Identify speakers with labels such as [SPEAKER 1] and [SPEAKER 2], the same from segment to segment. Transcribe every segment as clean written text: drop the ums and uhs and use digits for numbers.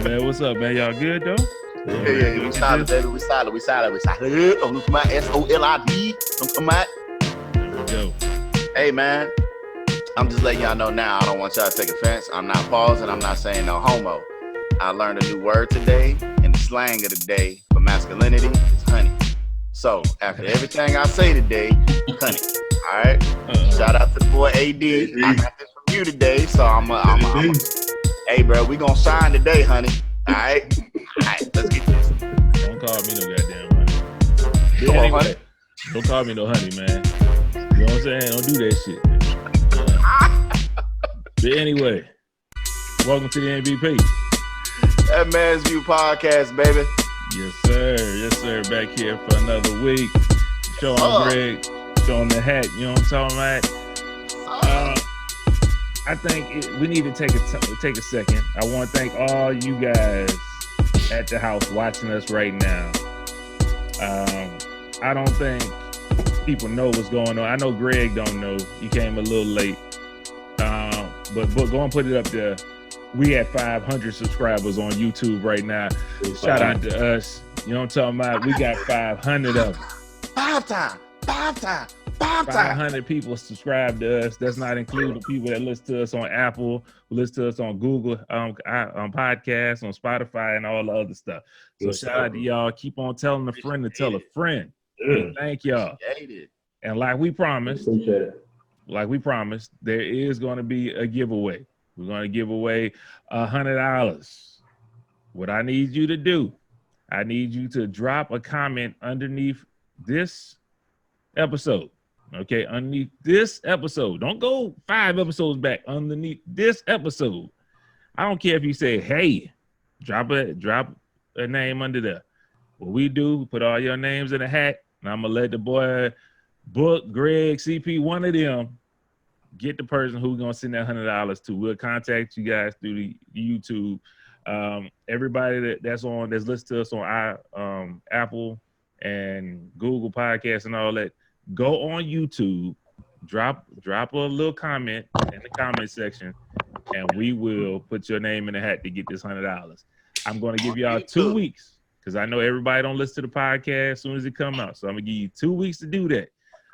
[SPEAKER 1] Man, what's up, man? Y'all good though?
[SPEAKER 2] Yeah, we solid, baby. We solid. Oh, look at my SOLID. Come on.
[SPEAKER 1] There we go.
[SPEAKER 2] Hey, man. I'm just letting y'all know now. I don't want y'all to take offense. I'm not pausing. I'm not saying no homo. I learned a new word today, and the slang of the day for masculinity is honey. So after everything I say today, honey. All right. Shout out to the boy AD. I got this from you today, so I'm hey, bro, we gonna shine today, honey. All right, let's get this.
[SPEAKER 1] Don't call me no goddamn honey.
[SPEAKER 2] Come on, honey.
[SPEAKER 1] Don't call me no honey, man. You know what I'm saying? Don't do that shit. But anyway, welcome to the MVP.
[SPEAKER 2] That Man's View podcast, baby.
[SPEAKER 1] Yes, sir. Back here for another week. Showing Greg, showing the hat. You know what I'm talking about? I think we need to take a second. I want to thank all you guys at the house watching us right now. I don't think people know what's going on. I know Greg don't know. He came a little late. But go and put it up there. We at 500 subscribers on YouTube right now. Shout out to us. You know what I'm talking about? We got 500 of them. 500 people subscribe to us. That's not including the people that listen to us on Apple, who listen to us on Google, on podcasts, on Spotify, and all the other stuff. So shout out to y'all. Keep on telling a friend to tell a friend. Thank y'all. And like we promised, there is going to be a giveaway. We're going to give away $100. What I need you to do, I need you to drop a comment underneath this episode. Okay, underneath this episode. Don't go 5 episodes back. Underneath this episode. I don't care if you say, hey, drop a name under there. What we do, we put all your names in a hat, and I'm going to let the boy, Book, Greg, CP, one of them, get the person who's going to send that $100 to. We'll contact you guys through the YouTube. Everybody that's listening to us on Apple and Google Podcasts and all that, go on YouTube, drop a little comment in the comment section, and we will put your name in the hat to get this $100. I'm going to give y'all 2 weeks because I know everybody don't listen to the podcast as soon as it come out. So I'm going to give you 2 weeks to do that.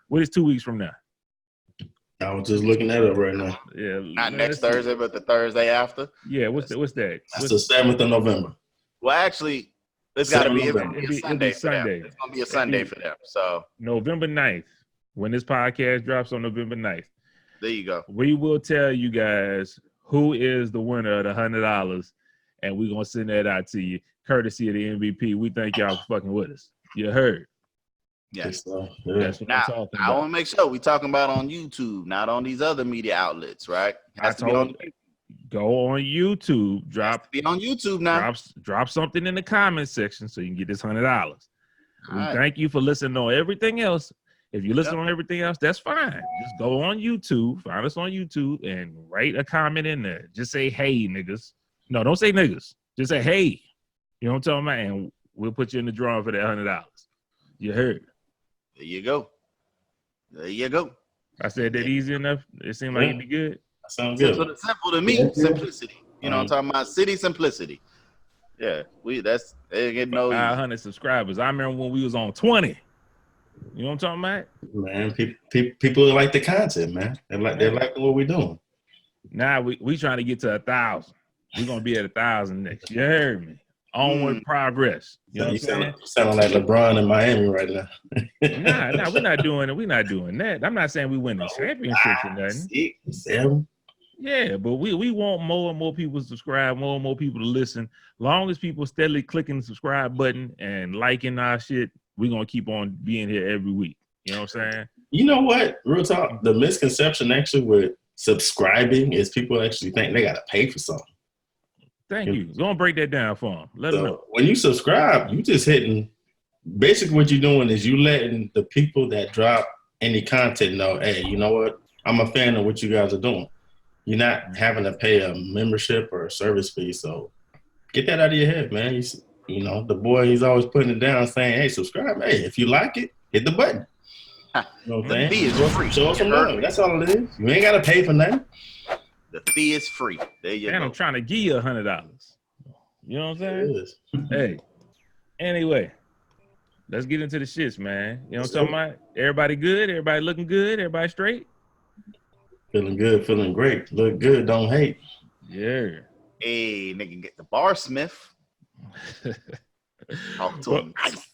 [SPEAKER 1] What is 2 weeks from now?
[SPEAKER 3] I was just looking that up right now.
[SPEAKER 1] Yeah,
[SPEAKER 2] not next Thursday, but the Thursday after.
[SPEAKER 1] Yeah, what's that?
[SPEAKER 3] That's the 7th of November.
[SPEAKER 2] Well, actually, it's got to be a Sunday for them. It's going to be a Sunday for them. So
[SPEAKER 1] November 9th, when this podcast drops on November 9th.
[SPEAKER 2] There you go.
[SPEAKER 1] We will tell you guys who is the winner of the $100, and we're going to send that out to you, courtesy of the MVP. We thank y'all for fucking with us. You heard?
[SPEAKER 2] Yes.
[SPEAKER 1] That's what I'm talking about.
[SPEAKER 2] I want to make sure we're talking about on YouTube, not on these other media outlets, right?
[SPEAKER 1] Go on YouTube.
[SPEAKER 2] Be on YouTube now.
[SPEAKER 1] Drop something in the comment section so you can get this $100. Thank you for listening on everything else. If you listen on everything else, that's fine. Just go on YouTube, find us on YouTube, and write a comment in there. Just say, hey, niggas. No, don't say niggas. Just say, hey. You know what I'm talking about? And we'll put you in the drawing for that $100. You heard.
[SPEAKER 2] There you go. I
[SPEAKER 1] said that easy enough. It seemed like it'd be good.
[SPEAKER 3] That sounds good.
[SPEAKER 2] Simple to me. Simplicity. You know what I'm talking about? City simplicity. Yeah, they get no
[SPEAKER 1] 500 subscribers. I remember when we was on 20. You know what I'm talking about?
[SPEAKER 3] Man, people like the content, man. They like what we're doing.
[SPEAKER 1] Now we trying to get to 1,000. We're gonna be at 1,000 next. You heard me. Onward progress. You know what I'm
[SPEAKER 3] sounding like LeBron in Miami right now.
[SPEAKER 1] Nah, we're not doing it. We're not doing that. I'm not saying we win the championships or nothing.
[SPEAKER 3] 7.
[SPEAKER 1] Yeah, but we want more and more people to subscribe, more and more people to listen. Long as people steadily clicking the subscribe button and liking our shit, we're gonna keep on being here every week. You know what I'm saying?
[SPEAKER 3] You know what? Real talk. The misconception actually with subscribing is people actually think they gotta pay for something.
[SPEAKER 1] Thank you. Go and break that down for them. Let them know.
[SPEAKER 3] When you subscribe, you just hitting. Basically, what you're doing is you letting the people that drop any content know, hey, you know what? I'm a fan of what you guys are doing. You're not having to pay a membership or a service fee. So get that out of your head, man. You know, the boy, he's always putting it down saying, hey, subscribe. Hey, if you like it, hit the button. You know what
[SPEAKER 2] The
[SPEAKER 3] I'm
[SPEAKER 2] fee
[SPEAKER 3] saying?
[SPEAKER 2] is free.
[SPEAKER 3] Show us some love. That's all it is. You ain't got to pay for nothing.
[SPEAKER 2] The fee is free. There you
[SPEAKER 1] And
[SPEAKER 2] go.
[SPEAKER 1] I'm trying to give you $100. You know what I'm saying?
[SPEAKER 3] It is.
[SPEAKER 1] Hey, anyway, let's get into the shits, man. You know what I'm talking about? Everybody good? Everybody looking good? Everybody straight?
[SPEAKER 3] Feeling good, feeling great. Look good, don't hate.
[SPEAKER 1] Yeah.
[SPEAKER 2] Hey, nigga, get the bar smith. Talk to him nice.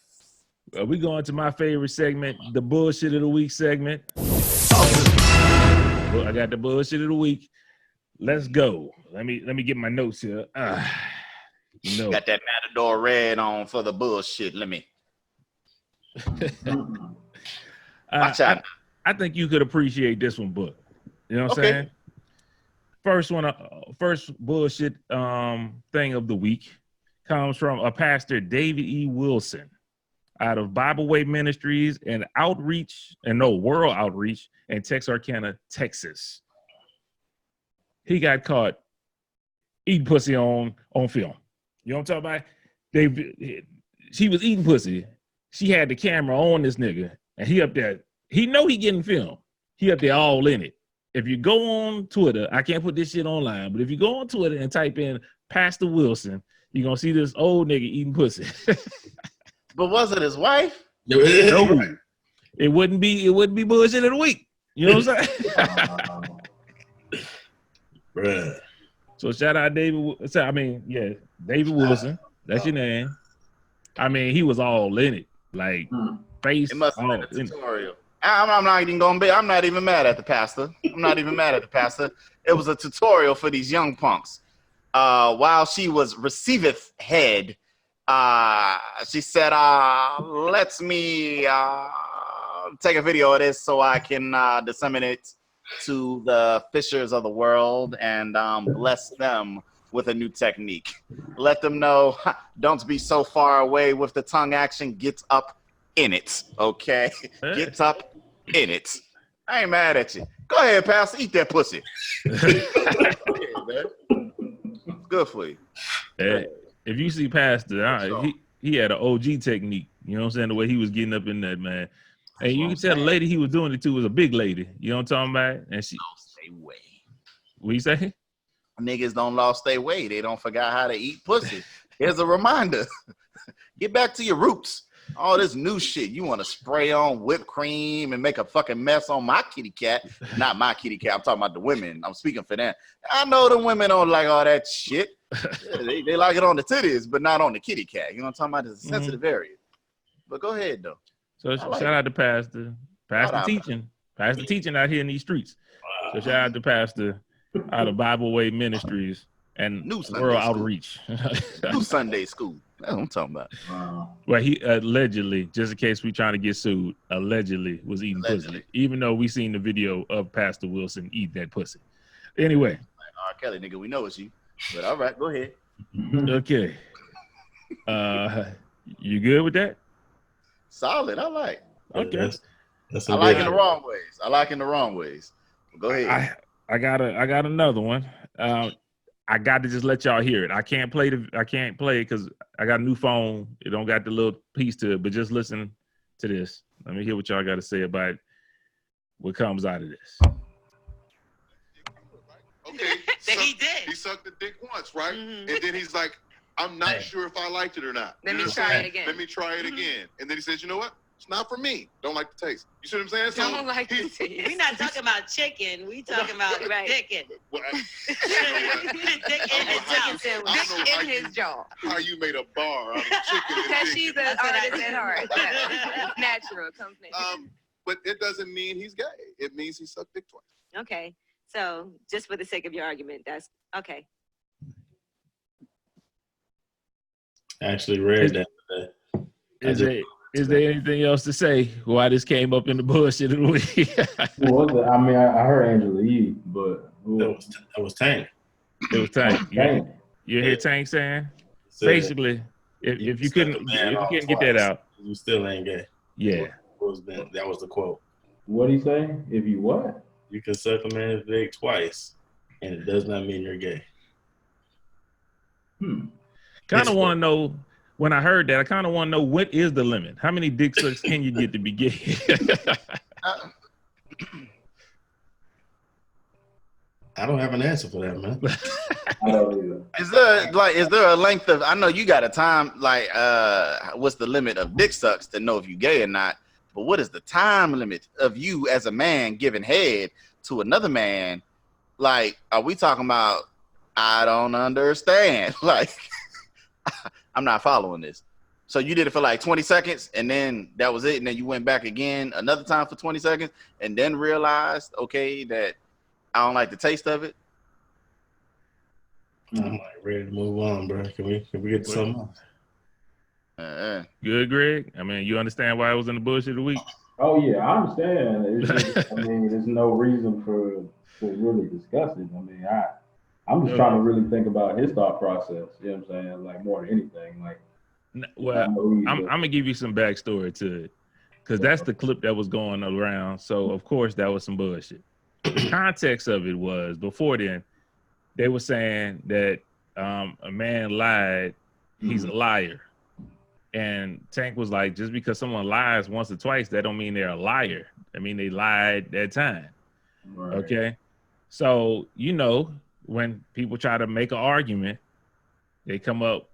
[SPEAKER 1] We going to my favorite segment, the bullshit of the week segment. Well, I got the bullshit of the week. Let's go. Let me get my notes here. No.
[SPEAKER 2] Got that Matador red on for the bullshit. Let me. Watch out.
[SPEAKER 1] I think you could appreciate this one, book. You know what I'm saying? First bullshit thing of the week comes from a pastor, David E. Wilson, out of Bible Way Ministries and World Outreach in Texarkana, Texas. He got caught eating pussy on film. You know what I'm talking about? She was eating pussy. She had the camera on this nigga, and he up there. He know he getting filmed. He up there all in it. If you go on Twitter, I can't put this shit online, but if you go on Twitter and type in Pastor Wilson, you're gonna see this old nigga eating pussy.
[SPEAKER 2] But was it his wife?
[SPEAKER 1] No, it wouldn't be bullshit of the week. You know what I'm saying?
[SPEAKER 3] Bruh.
[SPEAKER 1] So shout out David. David Wilson. That's your name. I mean, he was all in it, like face.
[SPEAKER 2] It must have been a tutorial. I'm not even gonna be. I'm not even mad at the pastor. It was a tutorial for these young punks. While she was receiveth head, she said, "Let me take a video of this so I can disseminate to the fishers of the world and bless them with a new technique. Let them know, don't be so far away with the tongue action. Get up in it, okay? Get up in it. I ain't mad at you. Go ahead, Pastor. Eat that pussy. Yeah, man. It's good for you.
[SPEAKER 1] If you see Pastor, he had an OG technique. You know what I'm saying? The way he was getting up in that, man. And you can tell the lady he was doing it to was a big lady. You know what I'm talking about? And she
[SPEAKER 2] Stay away.
[SPEAKER 1] What you say?
[SPEAKER 2] Niggas don't lost their way. They don't forgot how to eat pussy. Here's a reminder. Get back to your roots. All this new shit. You want to spray on whipped cream and make a fucking mess on my kitty cat. Not my kitty cat. I'm talking about the women. I'm speaking for them. I know the women don't like all that shit. Yeah, they like it on the titties, but not on the kitty cat. You know what I'm talking about? It's a sensitive area. But go ahead, though.
[SPEAKER 1] So shout out to Pastor. Pastor teaching out here in these streets. So shout out to Pastor out of Bible Way Ministries and World Outreach.
[SPEAKER 2] New Sunday school. That's what I'm talking about.
[SPEAKER 1] Well, he allegedly, just in case we trying to get sued, allegedly was eating pussy. Even though we seen the video of Pastor Wilson eat that pussy. Anyway.
[SPEAKER 2] R. Kelly, nigga, we know it's you. But all right, go ahead.
[SPEAKER 1] Okay. You good with that?
[SPEAKER 2] Solid. I like.
[SPEAKER 1] Okay.
[SPEAKER 2] I like in the wrong ways. Go ahead.
[SPEAKER 1] I got another one. I got to just let y'all hear it. I can't play because I got a new phone. It don't got the little piece to it, but just listen to this. Let me hear what y'all got to say about what comes out of this.
[SPEAKER 4] Okay.
[SPEAKER 5] He did.
[SPEAKER 4] He sucked the dick once, right? Mm-hmm. And then he's like, I'm not sure if I liked it or not.
[SPEAKER 5] Let me try it again.
[SPEAKER 4] And then he says, you know what? It's not for me. Don't like the taste. You see what I'm saying? So
[SPEAKER 5] don't like the taste. We're not talking about chicken. We talking about chicken. Dick in his jaw.
[SPEAKER 4] How you made a bar out of chicken?
[SPEAKER 5] Because she's an artist at heart. Natural. Comes natural.
[SPEAKER 4] But it doesn't mean he's gay. It means he sucked dick twice.
[SPEAKER 5] Okay. So just for the sake of your argument, that's okay.
[SPEAKER 3] I actually read that today.
[SPEAKER 1] Is there anything else to say why this came up in the bullshit of the week?
[SPEAKER 6] Well, I mean, I heard Angela Yee, but
[SPEAKER 3] that was Tank.
[SPEAKER 1] It was Tank. You hear Tank saying? Basically, if you couldn't get that out,
[SPEAKER 3] you still ain't gay.
[SPEAKER 1] Yeah.
[SPEAKER 3] That was the quote.
[SPEAKER 6] What'd he say? If you what?
[SPEAKER 3] You can suck a man's dick twice, and it does not mean you're gay.
[SPEAKER 1] Kind of want to know. When I heard that, I kind of want to know what is the limit. How many dick sucks can you get to be gay?
[SPEAKER 3] I don't have an answer for that, man.
[SPEAKER 6] I don't either.
[SPEAKER 2] Is there a length of? I know you got a time like what's the limit of dick sucks to know if you gay or not? But what is the time limit of you as a man giving head to another man? Like, are we talking about? I don't understand. Like, I'm not following this. So you did it for like 20 seconds, and then that was it, and then you went back again another time for 20 seconds, and then realized, okay, that I don't like the taste of it.
[SPEAKER 3] I'm like ready to move on, bro. Can we get to something else?
[SPEAKER 1] Good, Greg. I mean, you understand why I was in the bullshit of the week?
[SPEAKER 6] Oh yeah, I understand. It's just, I mean, there's no reason to really discuss it. I mean, I'm just trying to really think about his thought process. You know what I'm saying? Like more than anything. Like,
[SPEAKER 1] well, I'm gonna give you some backstory to it, because that's the clip that was going around. So of course that was some bullshit. The context of it was before then, they were saying that a man lied, he's a liar. And Tank was like, just because someone lies once or twice, that don't mean they're a liar. I mean, they lied that time.
[SPEAKER 6] right.
[SPEAKER 1] Okay. So, you know, when people try to make an argument, they come up,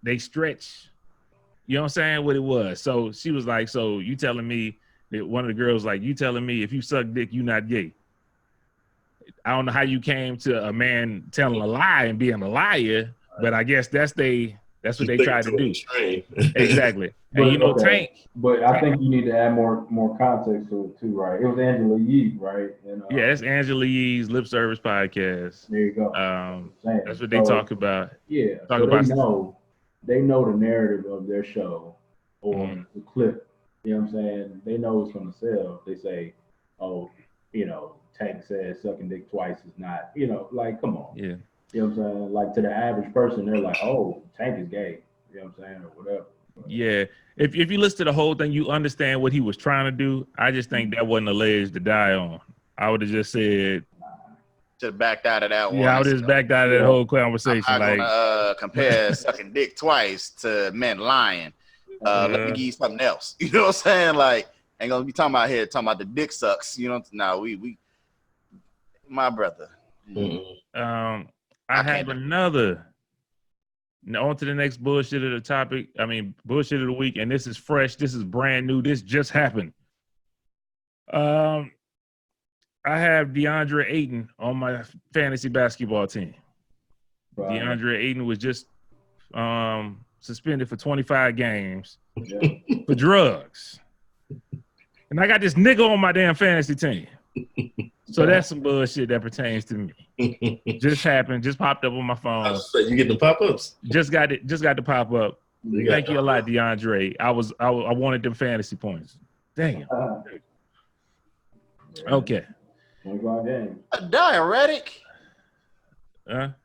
[SPEAKER 1] they stretch, you know what I'm saying, what it was. So she was like, so you telling me that one of the girls like, you telling me if you suck dick, you not gay. I don't know how you came to a man telling a lie and being a liar, but I guess that's what they tried to do. Exactly. And you know,
[SPEAKER 6] okay.
[SPEAKER 1] Tank.
[SPEAKER 6] But I think you need to add more context to it too, right? It was Angela Yee, right? And,
[SPEAKER 1] Yeah, that's Angela Yee's Lip Service podcast.
[SPEAKER 6] There you go.
[SPEAKER 1] That's what they talk about.
[SPEAKER 6] Yeah.
[SPEAKER 1] Talk
[SPEAKER 6] So
[SPEAKER 1] about
[SPEAKER 6] they know the narrative of their show or
[SPEAKER 1] Mhm.
[SPEAKER 6] the clip. You know what I'm saying? They know it's going to sell. They say, oh, you know, Tank says sucking dick twice is not, you know, like, come on.
[SPEAKER 1] Yeah.
[SPEAKER 6] You know what I'm saying? Like to the average person, they're like, oh, Tank is gay. You know what I'm saying? Or whatever.
[SPEAKER 1] Yeah. If you listen to the whole thing, you understand what he was trying to do. I just think that wasn't a ledge to die on. I would have just said,
[SPEAKER 2] Just backed out of that one.
[SPEAKER 1] yeah, I would have just backed out of that whole conversation.
[SPEAKER 2] I'm not
[SPEAKER 1] like,
[SPEAKER 2] gonna compare sucking dick twice to men lying. Let me give you something else. You know what I'm saying? Like, ain't gonna be talking about the dick sucks. You know, now we my brother.
[SPEAKER 1] I have another. Now on to the next bullshit of the topic. I mean, bullshit of the week, and this is fresh. This is brand new. This just happened. I have DeAndre Ayton on my fantasy basketball team. Right. DeAndre Ayton was just suspended for 25 games for drugs. And I got this nigga on my damn fantasy team. So that's some bullshit that pertains to me. Just happened, just popped up on my phone.
[SPEAKER 3] So you get the pop-ups?
[SPEAKER 1] Just got to pop up. Thank you a lot, DeAndre. I wanted them fantasy points. Damn. Okay.
[SPEAKER 2] A diuretic? Man.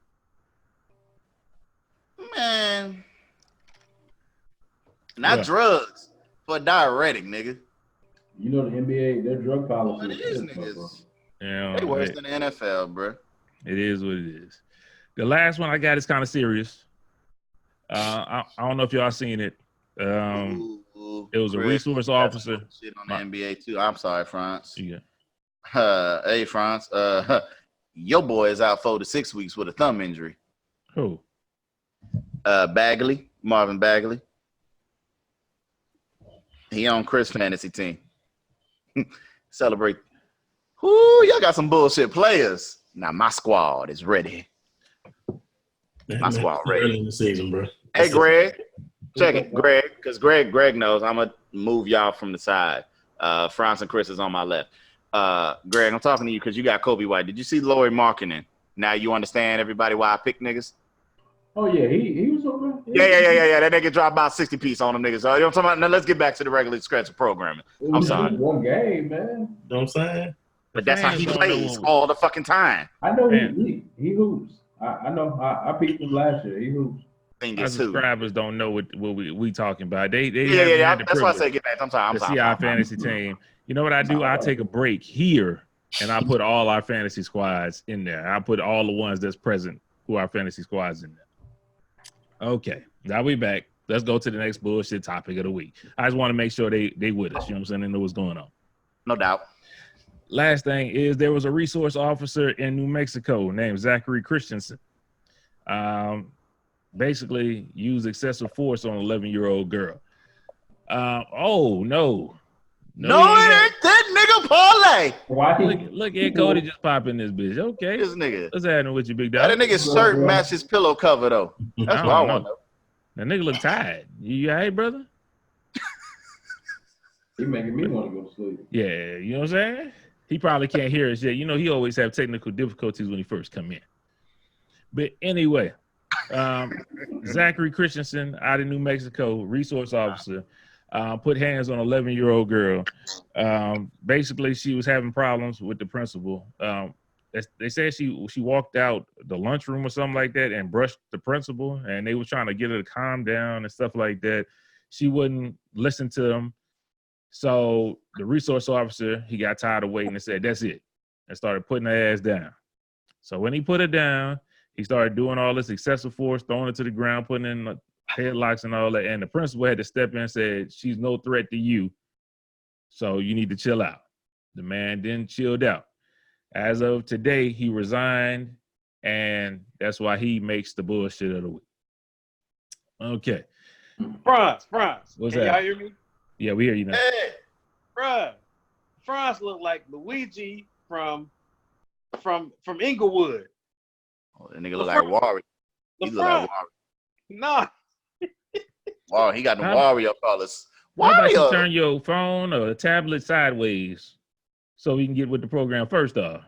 [SPEAKER 2] Not drugs, but diuretic, nigga.
[SPEAKER 6] You know the NBA, their drug policy.
[SPEAKER 2] What is niggas?
[SPEAKER 1] Yeah,
[SPEAKER 2] they worse than the NFL, bro.
[SPEAKER 1] It is what it is. The last one I got is kind of serious. I don't know if y'all seen it. It was a resource officer.
[SPEAKER 2] Shit on the NBA too. I'm sorry, France.
[SPEAKER 1] Yeah.
[SPEAKER 2] Hey, France. Your boy is out 4 to 6 weeks with a thumb injury.
[SPEAKER 1] Who?
[SPEAKER 2] Marvin Bagley. He on Chris' fantasy team. Celebrate. Whoo, y'all got some bullshit players. Now my squad is ready. My squad ready.
[SPEAKER 3] Early in the season, bro.
[SPEAKER 2] Hey, Greg. Check it, Greg, because Greg knows I'm gonna move y'all from the side. France and Chris is on my left. Greg, I'm talking to you because you got Kobe White. Did you see Lauri Markkanen? Now you understand everybody why I pick niggas?
[SPEAKER 6] Oh yeah, he was over.
[SPEAKER 2] Yeah. That nigga dropped about 60 piece on them niggas. You know what I'm talking about? Now let's get back to the regular schedule programming. I'm sorry.
[SPEAKER 6] One game, man.
[SPEAKER 3] You know what I'm saying?
[SPEAKER 2] But that's how he plays all the fucking time.
[SPEAKER 6] I know he hoops. I know. I picked him last year. He hoops.
[SPEAKER 1] Our subscribers don't know what we talking about. They
[SPEAKER 2] yeah. That's why I say get back. I'm sorry.
[SPEAKER 1] See our fantasy team. You know what I do? I take a break here and I put all our fantasy squads in there. I put all the ones that's present who are fantasy squads in there. Okay, now we back. Let's go to the next bullshit topic of the week. I just want to make sure they with us. You know what I'm saying? They know what's going on.
[SPEAKER 2] No doubt.
[SPEAKER 1] Last thing is there was a resource officer in New Mexico named Zachary Christensen. Basically used excessive force on an 11-year-old girl. Oh, no.
[SPEAKER 2] No, it ain't that nigga parlay.
[SPEAKER 6] Why?
[SPEAKER 1] Look at Cody just popping this bitch. Okay.
[SPEAKER 2] This nigga.
[SPEAKER 1] What's happening with you, big
[SPEAKER 2] That
[SPEAKER 1] dog?
[SPEAKER 2] nigga's shirt match his pillow cover, though. That's what I want to know.
[SPEAKER 1] That nigga look tired. You all right, brother?
[SPEAKER 6] He making me want to go to sleep.
[SPEAKER 1] Yeah, you know what I'm saying? He probably can't hear us yet. You know, he always have technical difficulties when he first come in. But anyway, Zachary Christensen out of New Mexico, resource officer, put hands on an 11-year-old girl. Basically, she was having problems with the principal. They said she walked out the lunchroom or something like that and brushed the principal, and they were trying to get her to calm down and stuff like that. She wouldn't listen to them. So the resource officer, he got tired of waiting and said, that's it, and started putting her ass down. So when he put her down, he started doing all this excessive force, throwing her to the ground, putting in headlocks and all that. And the principal had to step in and said, she's no threat to you, so you need to chill out. The man then chilled out. As of today, he resigned, and that's why he makes the bullshit of the week. Okay.
[SPEAKER 7] Franz.
[SPEAKER 1] What's
[SPEAKER 7] Can
[SPEAKER 1] that?
[SPEAKER 7] y'all hear me?
[SPEAKER 1] Yeah, we hear you now.
[SPEAKER 2] Hey.
[SPEAKER 7] Franz look like Luigi from Inglewood.
[SPEAKER 2] Oh, that nigga look like Wario. He look like Wario.
[SPEAKER 7] Nah.
[SPEAKER 2] Wow, he got the Wario colors.
[SPEAKER 1] Why about you
[SPEAKER 2] Wario.
[SPEAKER 1] turn your phone or tablet sideways so we can get with the program first off?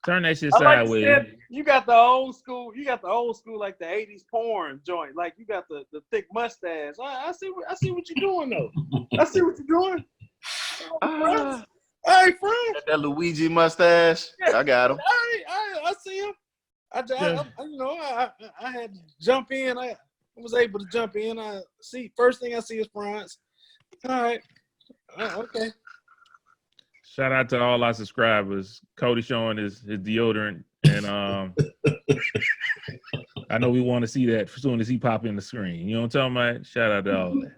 [SPEAKER 1] Turn that shit
[SPEAKER 7] I like
[SPEAKER 1] sideways.
[SPEAKER 7] said, you got the old school like the 80s porn joint. Like you got the thick mustache. I see what you're doing though. I see what you're doing. Hey, Frank.
[SPEAKER 2] That Luigi mustache.
[SPEAKER 7] Yeah.
[SPEAKER 2] I got him.
[SPEAKER 7] I see him. I had to jump in. I was able to jump in. First thing I see is Franz. All right. Okay.
[SPEAKER 1] Shout out to all our subscribers. Cody showing his deodorant, and I know we want to see that as soon as he pop in the screen. You know what I'm talking about? Shout out to all that.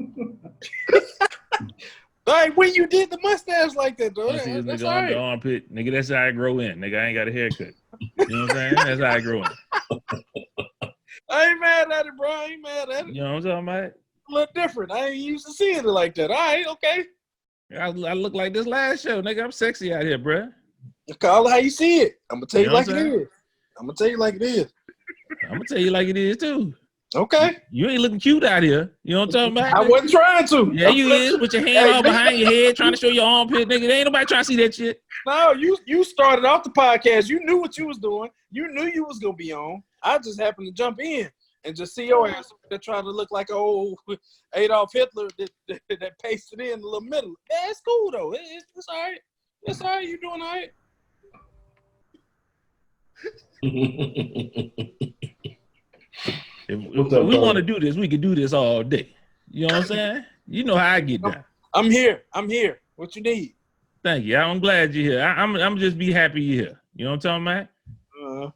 [SPEAKER 7] Like when you did the mustache like that, though.
[SPEAKER 1] You see this
[SPEAKER 7] That's
[SPEAKER 1] nigga
[SPEAKER 7] all
[SPEAKER 1] on
[SPEAKER 7] right.
[SPEAKER 1] the armpit, nigga. That's how I grow in, nigga. I ain't got a haircut. You know what I'm saying? That's how I grow in.
[SPEAKER 7] I ain't mad at it, bro. I ain't mad at it.
[SPEAKER 1] You know what I'm talking about?
[SPEAKER 7] A little different. I ain't used to seeing it like that. All right, okay.
[SPEAKER 1] I look like this last show, nigga. I'm sexy out here, bruh.
[SPEAKER 7] Call it how you see it. I'm gonna tell you,
[SPEAKER 1] You know
[SPEAKER 7] like
[SPEAKER 1] what
[SPEAKER 7] it
[SPEAKER 1] I'm saying?
[SPEAKER 7] is. I'm gonna tell you like it is.
[SPEAKER 1] I'm gonna tell you like it is too.
[SPEAKER 7] Okay.
[SPEAKER 1] You ain't looking cute out here. You know what I'm talking about?
[SPEAKER 7] I wasn't trying to.
[SPEAKER 1] Yeah, you is with your hand all behind your head, trying to show your armpit, nigga. There ain't nobody trying to see that shit.
[SPEAKER 7] No, you started off the podcast. You knew what you was doing. You knew you was gonna be on. I just happened to jump in and just see your ass that trying to look like an old Adolf Hitler that pasted in the little middle. Yeah, it's cool though. It's all right. It's all right. You doing all right?
[SPEAKER 1] If we want to do this, we can do this all day. You know what I'm saying? You know how I get down.
[SPEAKER 7] I'm here. What you need?
[SPEAKER 1] Thank you. I'm glad you're here. I'm just be happy you're here. You know what I'm talking about?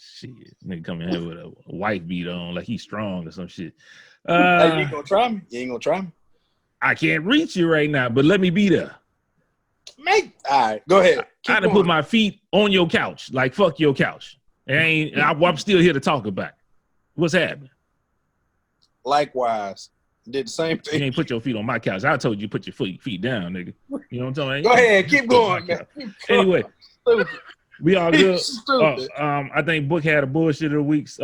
[SPEAKER 1] Shit, nigga come in here with a white beat on like he's strong or some shit.
[SPEAKER 7] Hey, you ain't gonna try me? You ain't gonna try me?
[SPEAKER 1] I can't reach you right now, but let me be there.
[SPEAKER 7] Mate. All right, go ahead.
[SPEAKER 1] I done put my feet on your couch. Like, fuck your couch. I'm still here to talk about it. What's happening?
[SPEAKER 7] Likewise. Did the same
[SPEAKER 1] You
[SPEAKER 7] thing.
[SPEAKER 1] ain't put your feet on my couch. I told you put your feet down, nigga. You know what I'm talking about?
[SPEAKER 7] Go ahead, keep going, man.
[SPEAKER 1] Anyway, we all good.
[SPEAKER 7] Stupid.
[SPEAKER 1] I think Book had a bullshit of the week's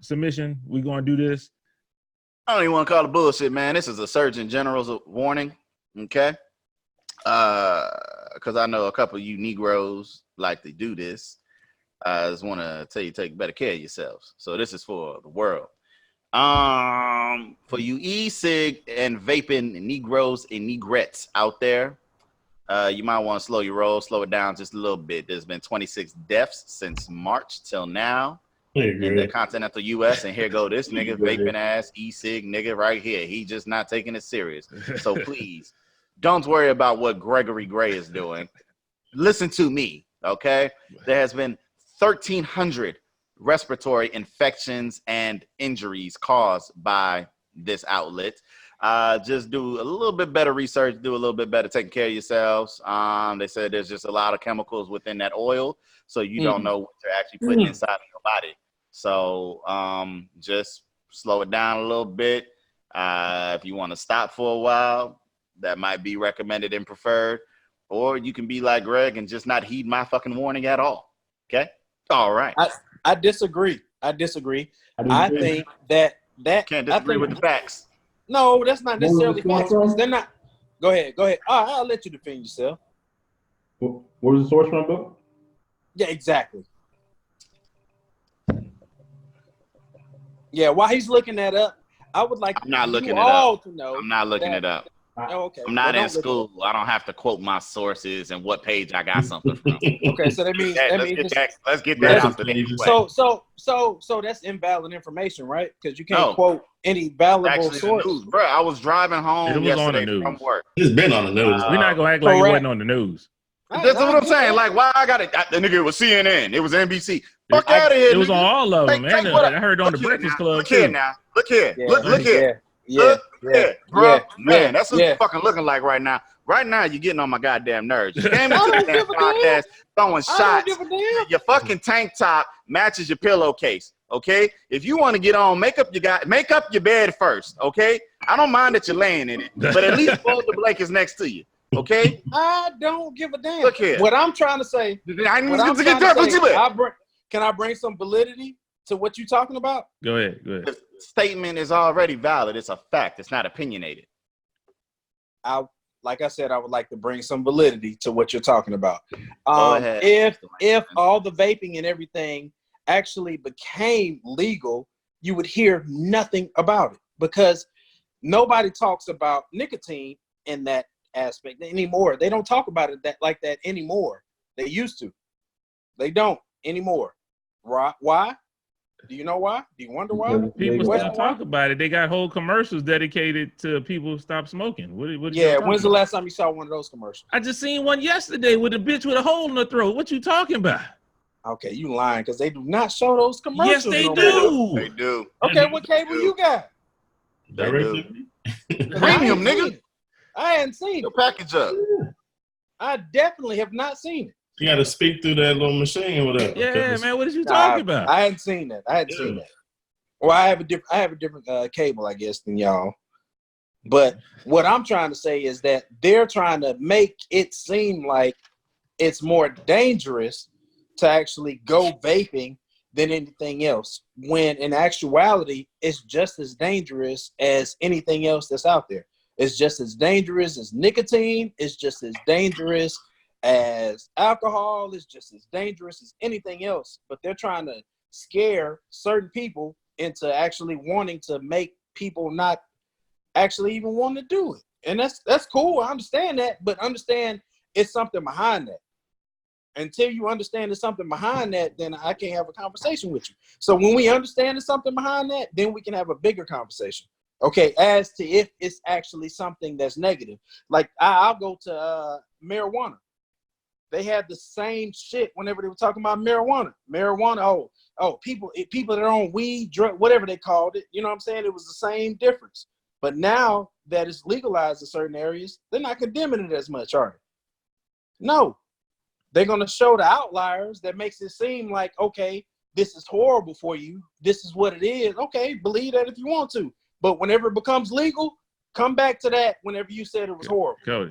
[SPEAKER 1] submission. We gonna do this.
[SPEAKER 2] I don't even want to call it bullshit, man. This is a Surgeon General's warning, okay? Because I know a couple of you Negroes like to do this. I just want to tell you, take better care of yourselves. So this is for the world. For you e-cig and vaping Negroes and Negrettes out there, you might want to slow your roll, slow it down just a little bit. There's been 26 deaths since March till now in the continental U.S. And here go this nigga, vaping ass e-cig nigga right here. He just not taking it serious. So please, don't worry about what Gregory Gray is doing. Listen to me, okay? There has been 1,300 respiratory infections and injuries caused by this outlet. Just do a little bit better research, do a little bit better taking care of yourselves. They said there's just a lot of chemicals within that oil, so you don't know what you're actually putting inside of your body. So just slow it down a little bit. If you want to stop for a while, that might be recommended and preferred. Or you can be like Greg and just not heed my fucking warning at all. Okay? All right.
[SPEAKER 7] I disagree. I think that
[SPEAKER 2] Can't disagree with the facts.
[SPEAKER 7] No, that's not necessarily
[SPEAKER 6] What was
[SPEAKER 7] facts.
[SPEAKER 6] the source from?
[SPEAKER 7] They're not. Go ahead. I'll let you defend yourself.
[SPEAKER 6] What was the source from, bro?
[SPEAKER 7] Yeah, exactly. Yeah, while he's looking that up, I would like
[SPEAKER 2] I'm not looking
[SPEAKER 7] you
[SPEAKER 2] it
[SPEAKER 7] all
[SPEAKER 2] up.
[SPEAKER 7] to know.
[SPEAKER 2] I'm not looking it up.
[SPEAKER 7] Oh, okay.
[SPEAKER 2] I'm not
[SPEAKER 7] Well,
[SPEAKER 2] in school. I don't have to quote my sources and what page I got something from.
[SPEAKER 7] Okay, so that means
[SPEAKER 2] Let's get that out the way.
[SPEAKER 7] So that's invalid information, right? Because you can't quote any valuable source.
[SPEAKER 2] News, bro. I was driving home yesterday from work.
[SPEAKER 3] It's been on the news.
[SPEAKER 1] We're not gonna act like it wasn't on the news.
[SPEAKER 2] That's what I'm saying. Like, why I got it? The nigga, it was CNN. It was NBC. Fuck out of here.
[SPEAKER 1] It was on all of them, man. I heard on the Breakfast Club
[SPEAKER 2] Look
[SPEAKER 1] too.
[SPEAKER 2] here now. Look here. Look here.
[SPEAKER 7] Yeah,
[SPEAKER 2] bro. Man, that's what you're fucking looking like right now. Right now, you're getting on my goddamn nerves. You came into the damn podcast throwing shots. Your fucking tank top matches your pillowcase. Okay, if you want to get on, make up your bed first. Okay, I don't mind that you're laying in it, but at least fold the blankets next to you. Okay,
[SPEAKER 7] I don't give a damn.
[SPEAKER 2] Look here.
[SPEAKER 7] What I'm trying to say. Can I bring some validity to what you're talking about?
[SPEAKER 1] Go ahead.
[SPEAKER 2] The statement is already valid. It's a fact. It's not opinionated.
[SPEAKER 7] Like I said, I would like to bring some validity to what you're talking about.
[SPEAKER 2] Go ahead.
[SPEAKER 7] If all the vaping and everything actually became legal, you would hear nothing about it because nobody talks about nicotine in that aspect anymore. They don't talk about it like that anymore. They used to. They don't anymore. Right? Why? Do you know why? Do you wonder why?
[SPEAKER 1] People still talk about it. They got whole commercials dedicated to people who stop smoking. What
[SPEAKER 7] when's the last time you saw one of those commercials?
[SPEAKER 1] I just seen one yesterday with a bitch with a hole in her throat. What you talking about?
[SPEAKER 7] Okay, you lying because they do not show those commercials.
[SPEAKER 1] Yes, they do.
[SPEAKER 2] They do.
[SPEAKER 7] Okay, what cable you got?
[SPEAKER 2] They do.
[SPEAKER 7] Premium, nigga. I hadn't seen
[SPEAKER 2] the
[SPEAKER 7] it.
[SPEAKER 2] package up.
[SPEAKER 7] I definitely have not seen it.
[SPEAKER 3] You got to speak through that little machine or whatever.
[SPEAKER 1] Yeah, man. What are you talking about?
[SPEAKER 7] I hadn't seen that. Well, I have a different cable, I guess, than y'all. But what I'm trying to say is that they're trying to make it seem like it's more dangerous to actually go vaping than anything else, when in actuality, it's just as dangerous as anything else that's out there. It's just as dangerous as nicotine. It's just as dangerous as alcohol. It's just as dangerous as anything else. But they're trying to scare certain people into actually wanting to make people not actually even want to do it. And that's cool. I understand that, but understand it's something behind that. Until you understand there's something behind that, then I can't have a conversation with you. So when we understand there's something behind that, then we can have a bigger conversation. Okay, as to if it's actually something that's negative. Like I'll go to marijuana. They had the same shit whenever they were talking about marijuana. People that are on weed, drug, whatever they called it. You know what I'm saying? It was the same difference. But now that it's legalized in certain areas, they're not condemning it as much, are they? No. They're going to show the outliers that makes it seem like, okay, this is horrible for you. This is what it is. Okay, believe that if you want to. But whenever it becomes legal, come back to that whenever you said it was horrible.
[SPEAKER 1] Go.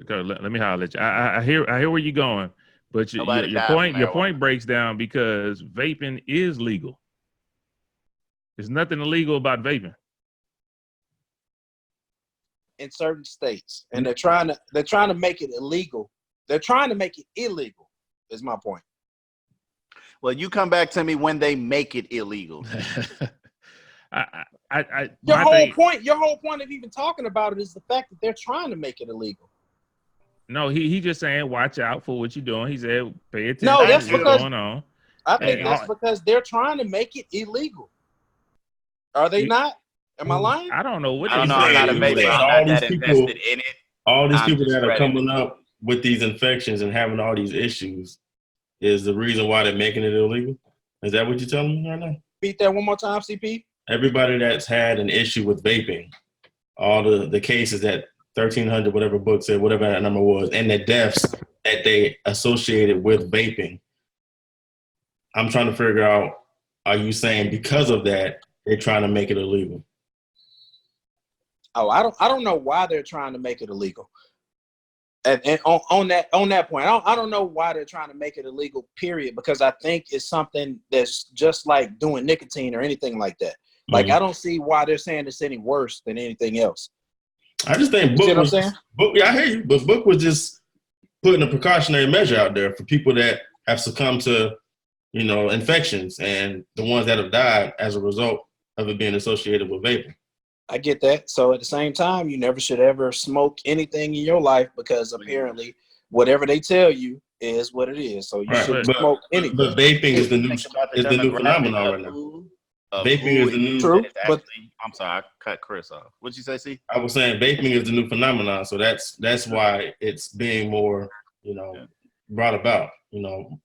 [SPEAKER 1] Let me holler at you. I hear where you're going, but your point breaks down because vaping is legal. There's nothing illegal about vaping.
[SPEAKER 7] In certain states, and they're trying to make it illegal. They're trying to make it illegal, is my point.
[SPEAKER 2] Well, you come back to me when they make it illegal.
[SPEAKER 7] Your whole point of even talking about it is the fact that they're trying to make it illegal.
[SPEAKER 1] No, he just saying watch out for what you're doing. He said pay attention
[SPEAKER 7] to what's
[SPEAKER 1] going on.
[SPEAKER 7] I think that's because they're trying to make it illegal. Are they not? Am I lying?
[SPEAKER 1] I don't know what
[SPEAKER 2] I don't know. I'm not a vapor. I'm not that invested in it.
[SPEAKER 3] All these people that are coming up with these infections and having all these issues is the reason why they're making it illegal? Is that what you're telling me right now?
[SPEAKER 7] Repeat that one more time, CP.
[SPEAKER 3] Everybody that's had an issue with vaping all the cases that 1,300, whatever book said, whatever that number was, and the deaths that they associated with vaping. I'm trying to figure out, are you saying because of that, they're trying to make it illegal?
[SPEAKER 7] Oh, I don't know why they're trying to make it illegal. And on that point, I don't know why they're trying to make it illegal, period, because I think it's something that's just like doing nicotine or anything like that. Like, I don't see why they're saying it's any worse than anything else.
[SPEAKER 3] I just think Book was, yeah, I hear you, but Book was just putting a precautionary measure out there for people that have succumbed to, you know, infections and the ones that have died as a result of it being associated with vaping.
[SPEAKER 7] I get that. So at the same time, you never should ever smoke anything in your life, because apparently whatever they tell you is what it is. So you shouldn't smoke anything.
[SPEAKER 3] But vaping is the new phenomenon right now. Vaping is the new.
[SPEAKER 7] True, but
[SPEAKER 2] I'm sorry, I cut Chris off. What'd you say, C?
[SPEAKER 3] I was saying vaping is the new phenomenon, so that's why it's being more, you know, brought about, you know,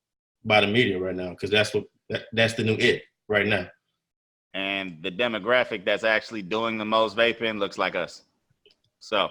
[SPEAKER 3] by the media right now, because that's the new it right now.
[SPEAKER 2] And the demographic that's actually doing the most vaping looks like us. So,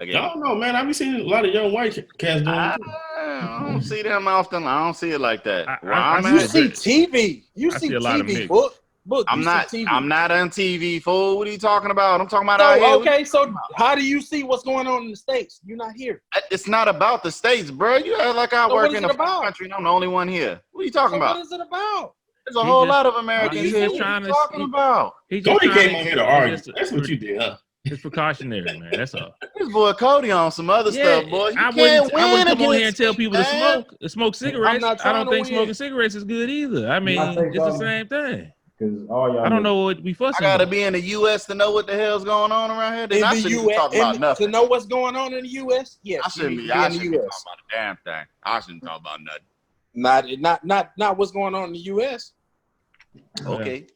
[SPEAKER 2] again,
[SPEAKER 3] I don't know, man. I've been seeing a lot of young white cats doing it.
[SPEAKER 2] I don't see them often. I don't see it like that.
[SPEAKER 7] You see TV. You see TV. Book.
[SPEAKER 2] I'm not on TV, fool. What are you talking about? I'm talking about out here.
[SPEAKER 7] Okay, so how do you see what's going on in the States? You're not here.
[SPEAKER 2] It's not about the States, bro. You act like I work in a country and I'm the only one here. What are you talking about?
[SPEAKER 7] What is it about?
[SPEAKER 2] There's a whole lot of Americans here. What are you talking about?
[SPEAKER 3] Cody came on here to argue. That's what you did, huh?
[SPEAKER 1] It's precautionary, man. That's all.
[SPEAKER 2] This boy Cody on some other stuff, boy.
[SPEAKER 1] I wouldn't come on here and tell people to smoke cigarettes. I don't think smoking cigarettes is good either. I mean, it's the same thing. I don't know what we fussing.
[SPEAKER 2] I gotta be in the U.S. to know what the hell's going on around here. Then I shouldn't be talking about nothing.
[SPEAKER 7] To know what's going on in the U.S. Yes,
[SPEAKER 2] I shouldn't be talking about a damn thing. I shouldn't talk about nothing.
[SPEAKER 7] Not what's going on in the U.S.
[SPEAKER 2] Okay,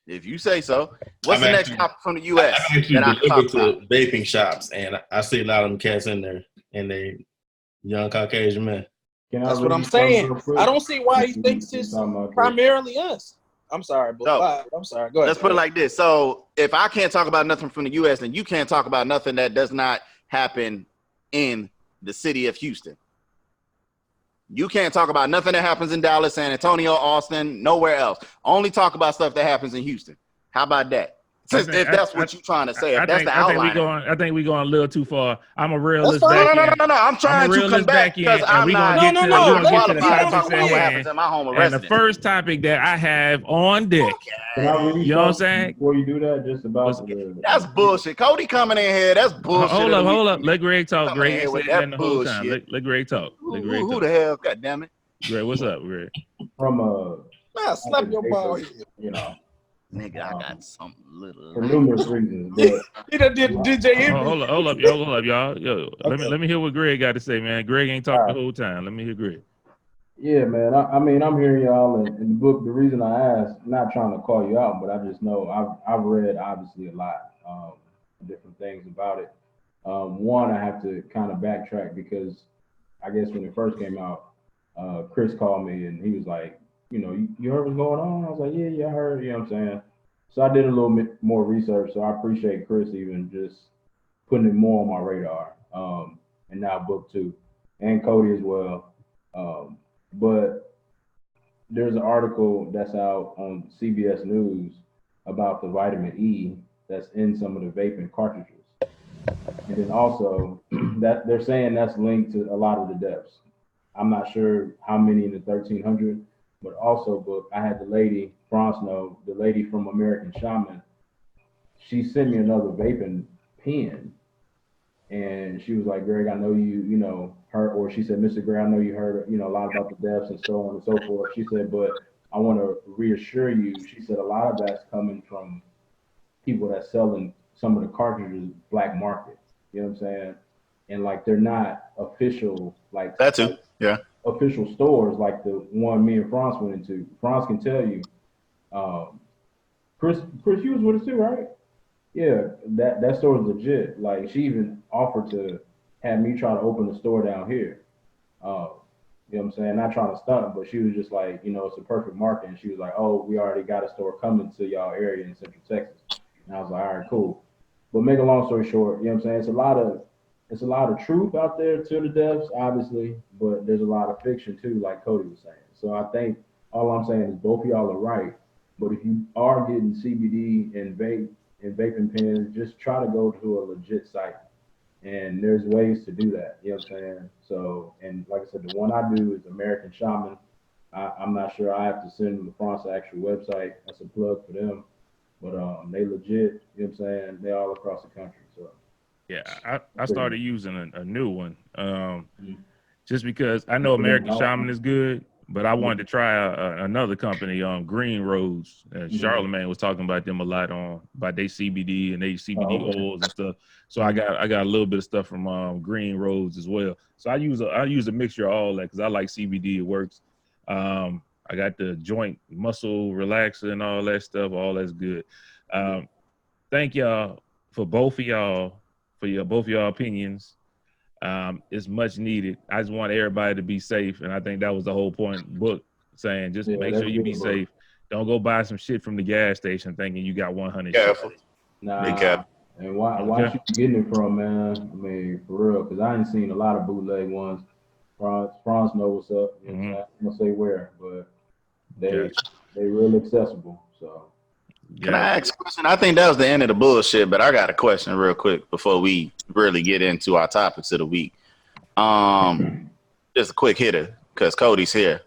[SPEAKER 2] if you say so. What's the next topic from the U.S.
[SPEAKER 3] that I can talk about? Vaping shops, and I see a lot of them cats in there, and they young Caucasian men.
[SPEAKER 7] That's what I'm saying. I don't see why he thinks it's primarily us. I'm sorry, but I'm sorry. Go ahead.
[SPEAKER 2] Let's put it like this. So if I can't talk about nothing from the U.S., then you can't talk about nothing that does not happen in the city of Houston. You can't talk about nothing that happens in Dallas, San Antonio, Austin, nowhere else. Only talk about stuff that happens in Houston. How about that? If that's what you're trying to say, that's the outline.
[SPEAKER 1] I think we're going a little too far. I'm a realist. No.
[SPEAKER 2] I'm trying to come back because I'm not.
[SPEAKER 1] What happens in my home residence. And the first topic that I have on deck.
[SPEAKER 6] You know what I'm saying? Before you do that,
[SPEAKER 2] that's bullshit. Cody coming in here. That's bullshit.
[SPEAKER 1] Hold up. Let Greg talk. Greg is in the whole time. Let Greg talk.
[SPEAKER 2] Who the hell? God damn it.
[SPEAKER 1] Greg, what's up, Greg?
[SPEAKER 6] From
[SPEAKER 7] slap your ball here.
[SPEAKER 6] You know.
[SPEAKER 2] Nigga, I got something little.
[SPEAKER 6] For numerous reasons. But,
[SPEAKER 7] he done did DJ.
[SPEAKER 1] Hold up, y'all. Yo, okay. let me hear what Greg got to say, man. Greg ain't talked the whole time. Let me hear Greg.
[SPEAKER 6] Yeah, man. I mean, I'm hearing y'all in the book. The reason I asked, not trying to call you out, but I just know I've read obviously a lot, different things about it. One, I have to kind of backtrack because I guess when it first came out, Chris called me and he was like, you know, you heard what's going on? I was like, yeah, I heard, you know what I'm saying? So I did a little bit more research. So I appreciate Chris even just putting it more on my radar. And now book 2 and Cody as well. But there's an article that's out on CBS News about the vitamin E that's in some of the vaping cartridges. And then also that they're saying that's linked to a lot of the deaths. I'm not sure how many in the 1,300. But also, book, I had the lady, Bronson, the lady from American Shaman, she sent me another vaping pen. And she was like, Greg, I know you know, heard, or she said, Mr. Greg, I know you heard, you know, a lot about the deaths and so on and so forth. She said, but I want to reassure you. She said, a lot of that's coming from people that's selling some of the cartridges black market. You know what I'm saying? And like, they're not official, like.
[SPEAKER 2] That too, yeah.
[SPEAKER 6] Official stores like the one me and Franz went into. Franz can tell you. Chris, you was with us too, right? Yeah, that store is legit. Like she even offered to have me try to open the store down here. You know what I'm saying? Not trying to stunt, but she was just like, you know, it's a perfect market. And she was like, oh, we already got a store coming to y'all area in Central Texas. And I was like, all right, cool. But make a long story short, you know what I'm saying? It's a lot of truth out there to the depths, obviously, but there's a lot of fiction too, like Cody was saying. So I think all I'm saying is both of y'all are right. But if you are getting CBD and vaping pens, just try to go to a legit site. And there's ways to do that. You know what I'm saying? So, and like I said, the one I do is American Shaman. I'm not sure. I have to send LaFrance's actual website. That's a plug for them. But they legit, you know what I'm saying? They all across the country. So
[SPEAKER 1] Yeah, I started using a new one.
[SPEAKER 6] Mhm.
[SPEAKER 1] Just because I know American Shaman is good, but I wanted to try another company, Green Roads. Charlemagne was talking about them a lot about their CBD and their CBD oils and stuff. So I got a little bit of stuff from Green Roads as well. So I use a mixture of all that because I like CBD. It works. I got the joint muscle relaxer and all that stuff. All that's good. Thank y'all for both of y'all for both of y'all opinions. It's much needed. I just want everybody to be safe, and I think that was the whole point of the book, saying just make sure you be safe. Don't go buy some shit from the gas station thinking you got 100
[SPEAKER 2] Careful.
[SPEAKER 1] shit.
[SPEAKER 6] Nah. And why you getting it from, man? I mean, for real, because I ain't seen a lot of bootleg ones. France know what's up. You know what I'm saying? I'm gonna say where, but they real accessible. So
[SPEAKER 2] Can I ask a question? I think that was the end of the bullshit, but I got a question real quick before we really get into our topics of the week. Just a quick hitter because Cody's here.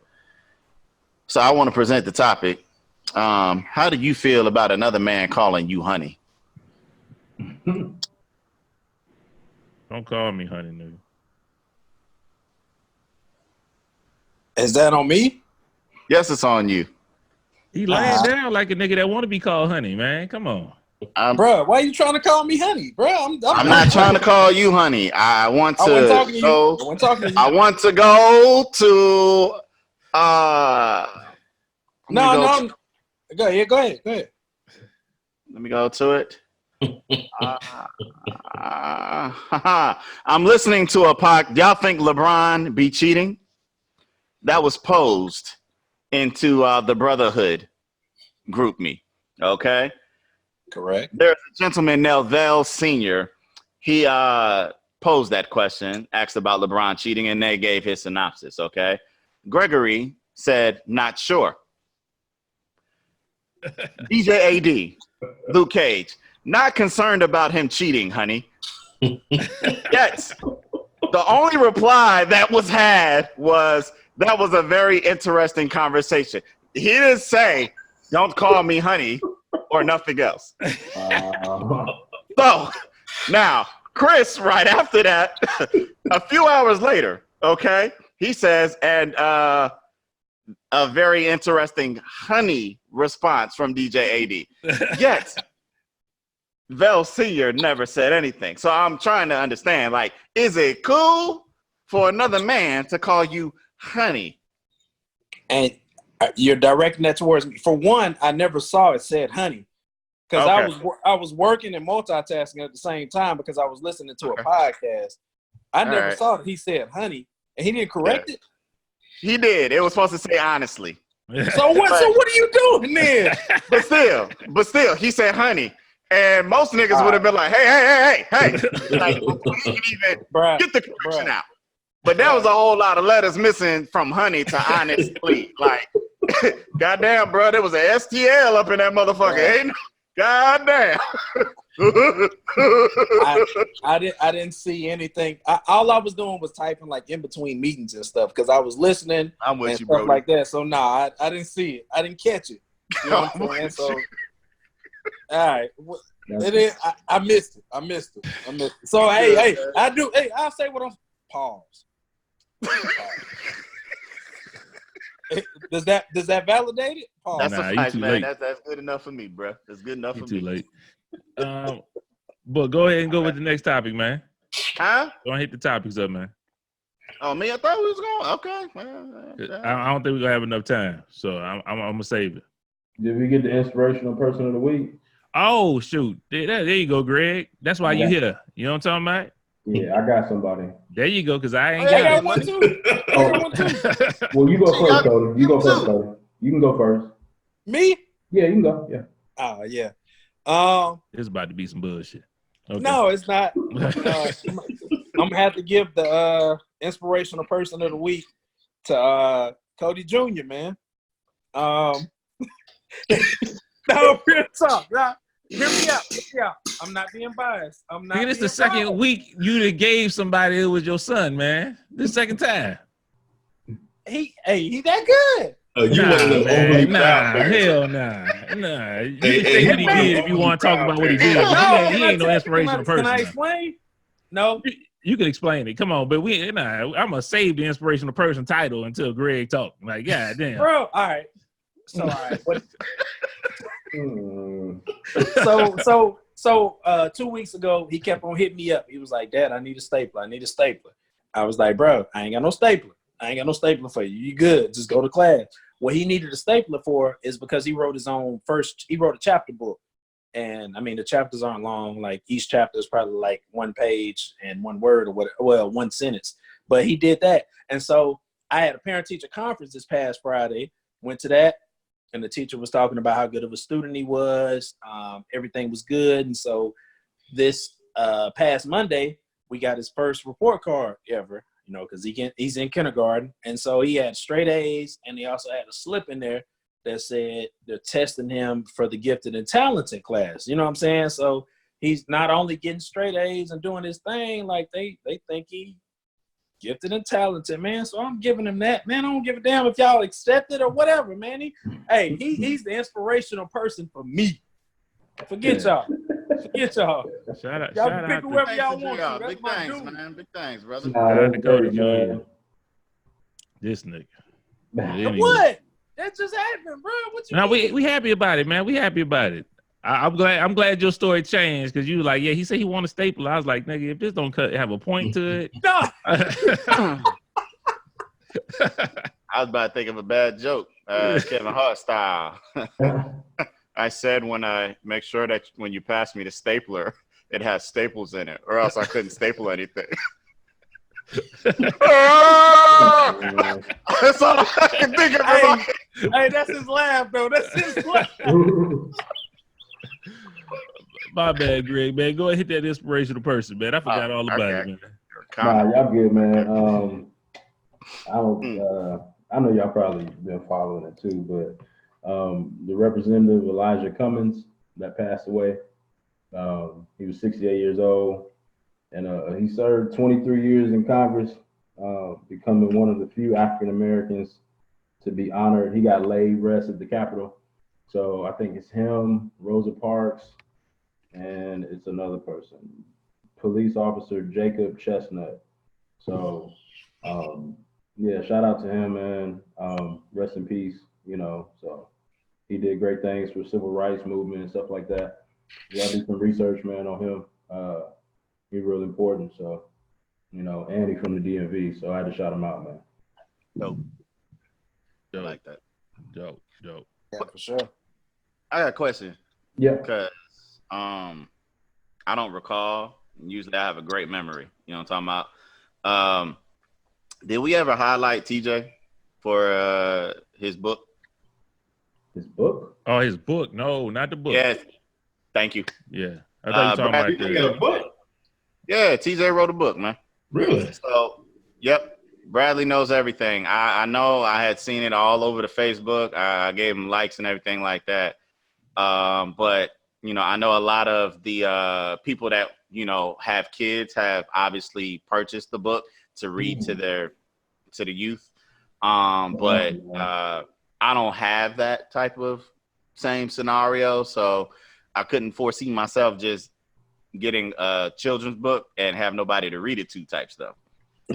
[SPEAKER 2] So I want to present the topic. How do you feel about another man calling you honey?
[SPEAKER 1] Don't call me honey, nigga.
[SPEAKER 7] Is that on me?
[SPEAKER 2] Yes, it's on you.
[SPEAKER 1] He laying down like a nigga that want to be called honey, man. Come on.
[SPEAKER 7] Bro, why are you trying to call me honey, bro?
[SPEAKER 2] I'm not trying to call you honey. I want to go. I want to go to.
[SPEAKER 7] No. Go ahead.
[SPEAKER 2] Let me go to it. I'm listening to a podcast. Y'all think LeBron be cheating? That was posed into the Brotherhood group me. Okay.
[SPEAKER 7] Correct.
[SPEAKER 2] There's a gentleman, Nelvell Sr. He posed that question, asked about LeBron cheating, and they gave his synopsis. Okay. Gregory said, not sure. DJ AD, Luke Cage, not concerned about him cheating, honey. Yes. The only reply that was had was, that was a very interesting conversation. He didn't say, don't call me honey or nothing else. So now, Chris, right after that, a few hours later, okay, he says, and a very interesting honey response from DJ AD. Yes. Vel Sr. never said anything. So I'm trying to understand, like, is it cool for another man to call you honey?
[SPEAKER 7] And you're directing that towards me. For one, I never saw it said honey. Because I was working and multitasking at the same time because I was listening to a podcast. I never saw that he said honey. And he didn't correct it?
[SPEAKER 2] He did. It was supposed to say honestly.
[SPEAKER 7] So what are you doing then?
[SPEAKER 2] But still, he said honey. And most niggas would have been like, hey. Like, you can even get the correction out. But there was a whole lot of letters missing from honey to honestly. Like, goddamn, bro, there was an STL up in that motherfucker. Ain't goddamn.
[SPEAKER 7] I didn't see anything. All I was doing was typing like in between meetings and stuff because I was listening.
[SPEAKER 2] I'm with
[SPEAKER 7] and
[SPEAKER 2] you,
[SPEAKER 7] stuff
[SPEAKER 2] bro.
[SPEAKER 7] like that. So I didn't see it. I didn't catch it. You know what I'm saying? So all right. I missed it. So hey, I do. Hey, I'll say what I'm. Pause. Does that validate it? Pause.
[SPEAKER 2] That's a fact, man. That's good enough for me, bro. That's good enough for me.
[SPEAKER 1] Too late. But go ahead and go with the next topic, man.
[SPEAKER 2] Huh?
[SPEAKER 1] Don't hit the topics up, man.
[SPEAKER 2] Oh, me? I thought we was going. Okay.
[SPEAKER 1] I don't think we're gonna have enough time, so I'm gonna save it.
[SPEAKER 6] Did we get the inspirational person of the week?
[SPEAKER 1] Oh shoot! There you go, Greg. That's why you here. You know what I'm talking about?
[SPEAKER 6] Yeah, I got somebody.
[SPEAKER 1] There you go, because I ain't
[SPEAKER 7] got
[SPEAKER 1] one
[SPEAKER 7] too.
[SPEAKER 6] Well, you go first, Cody. You go first, Cody. You can go first.
[SPEAKER 7] Me?
[SPEAKER 6] Yeah, you can go. Yeah.
[SPEAKER 7] Oh yeah.
[SPEAKER 1] It's about to be some bullshit. Okay.
[SPEAKER 7] No, it's not. I'm gonna have to give the inspirational person of the week to Cody Jr., man. No, real talk. Nah, hear me out. I'm not being biased.
[SPEAKER 1] Nigga, this the second week you done gave somebody it was your son, man. This second time.
[SPEAKER 7] He that good.
[SPEAKER 3] You
[SPEAKER 1] Nah,
[SPEAKER 3] one of them
[SPEAKER 1] man.
[SPEAKER 3] overly
[SPEAKER 1] Nah,
[SPEAKER 3] proud parents.
[SPEAKER 1] hell nah. You
[SPEAKER 3] Hey,
[SPEAKER 1] can say
[SPEAKER 3] hey,
[SPEAKER 1] what he
[SPEAKER 3] you one of
[SPEAKER 1] did
[SPEAKER 3] them
[SPEAKER 1] if you want to
[SPEAKER 3] overly
[SPEAKER 1] talk about
[SPEAKER 3] proud
[SPEAKER 1] what he did.
[SPEAKER 3] parents.
[SPEAKER 1] But he
[SPEAKER 7] No,
[SPEAKER 1] ain't no inspirational person.
[SPEAKER 7] Can I
[SPEAKER 1] now.
[SPEAKER 7] explain? No.
[SPEAKER 1] You can explain it. Come on, but I'm gonna save the inspirational person title until Greg talk. Like, god damn.
[SPEAKER 7] Bro, all right. So all right. What
[SPEAKER 6] Hmm.
[SPEAKER 7] So 2 weeks ago, he kept on hitting me up. He was like, Dad, I need a stapler. I was like, bro, I ain't got no stapler. For you. You good. Just go to class. What he needed a stapler for is because he wrote a chapter book. And I mean, the chapters aren't long. Like each chapter is probably like one page and one word or one sentence. But he did that. And so I had a parent-teacher conference this past Friday, went to that. And the teacher was talking about how good of a student he was. Everything was good. And so this past Monday, we got his first report card ever, because he's in kindergarten. And so he had straight A's, and he also had a slip in there that said they're testing him for the gifted and talented class. You know what I'm saying? So he's not only getting straight A's and doing his thing, like they think he gifted and talented, man. So I'm giving him that, man. I don't give a damn if y'all accept it or whatever, man. He's the inspirational person for me. Forget y'all.
[SPEAKER 1] Shout out
[SPEAKER 7] Y'all can pick
[SPEAKER 1] to
[SPEAKER 7] whoever y'all want to. That's
[SPEAKER 2] Big
[SPEAKER 7] my
[SPEAKER 2] thanks,
[SPEAKER 7] dude.
[SPEAKER 2] man. Big thanks, brother.
[SPEAKER 6] Nah,
[SPEAKER 1] Shout out to
[SPEAKER 6] that's
[SPEAKER 1] Cody
[SPEAKER 6] great,
[SPEAKER 1] Jr.
[SPEAKER 6] man.
[SPEAKER 1] This nigga.
[SPEAKER 7] And what? That just happened, bro. What you
[SPEAKER 1] Now
[SPEAKER 7] mean?
[SPEAKER 1] we happy about it, man. We happy about it. I'm glad your story changed because you were like, yeah, he said he want a stapler. I was like, nigga, if this don't have a point to it.
[SPEAKER 7] No.
[SPEAKER 2] I was about to think of a bad joke, Kevin Hart style. I said when I make sure that when you pass me the stapler, it has staples in it, or else I couldn't staple anything. That's all I can think of.
[SPEAKER 7] Hey, that's his laugh, though. That's his laugh.
[SPEAKER 1] My bad, Greg, man. Go ahead, hit that inspirational person, man. I forgot all about it, man.
[SPEAKER 6] Nah, y'all good, man. I know y'all probably been following it too, but the representative Elijah Cummings that passed away, he was 68 years old, and he served 23 years in Congress, becoming one of the few African Americans to be honored. He got laid rest at the Capitol, so I think it's him, Rosa Parks, and it's another person, police officer Jacob Chestnut. So, yeah, shout out to him, man. Rest in peace, so he did great things for civil rights movement and stuff like that. Yeah, I did some research, man, on him. He's really important, so, and he's from the DMV, so I had to shout him out, man.
[SPEAKER 2] Dope. I like that.
[SPEAKER 1] Dope.
[SPEAKER 7] Yeah, for sure.
[SPEAKER 2] I got a question.
[SPEAKER 6] Yeah.
[SPEAKER 2] Because I don't recall. Usually I have a great memory. You know what I'm talking about? Did we ever highlight TJ for his book?
[SPEAKER 6] His book?
[SPEAKER 1] Oh, his book? No, not the book.
[SPEAKER 2] Yes. Thank you.
[SPEAKER 1] Yeah. I thought you were talking about
[SPEAKER 3] You got a book?
[SPEAKER 2] Yeah, TJ wrote a book, man.
[SPEAKER 3] Really?
[SPEAKER 2] So, yep. Bradley knows everything. I know I had seen it all over the Facebook. I gave him likes and everything like that. But, I know a lot of the people that, have kids have obviously purchased the book to read to the youth. But I don't have that type of same scenario. So I couldn't foresee myself just getting a children's book and have nobody to read it to type stuff.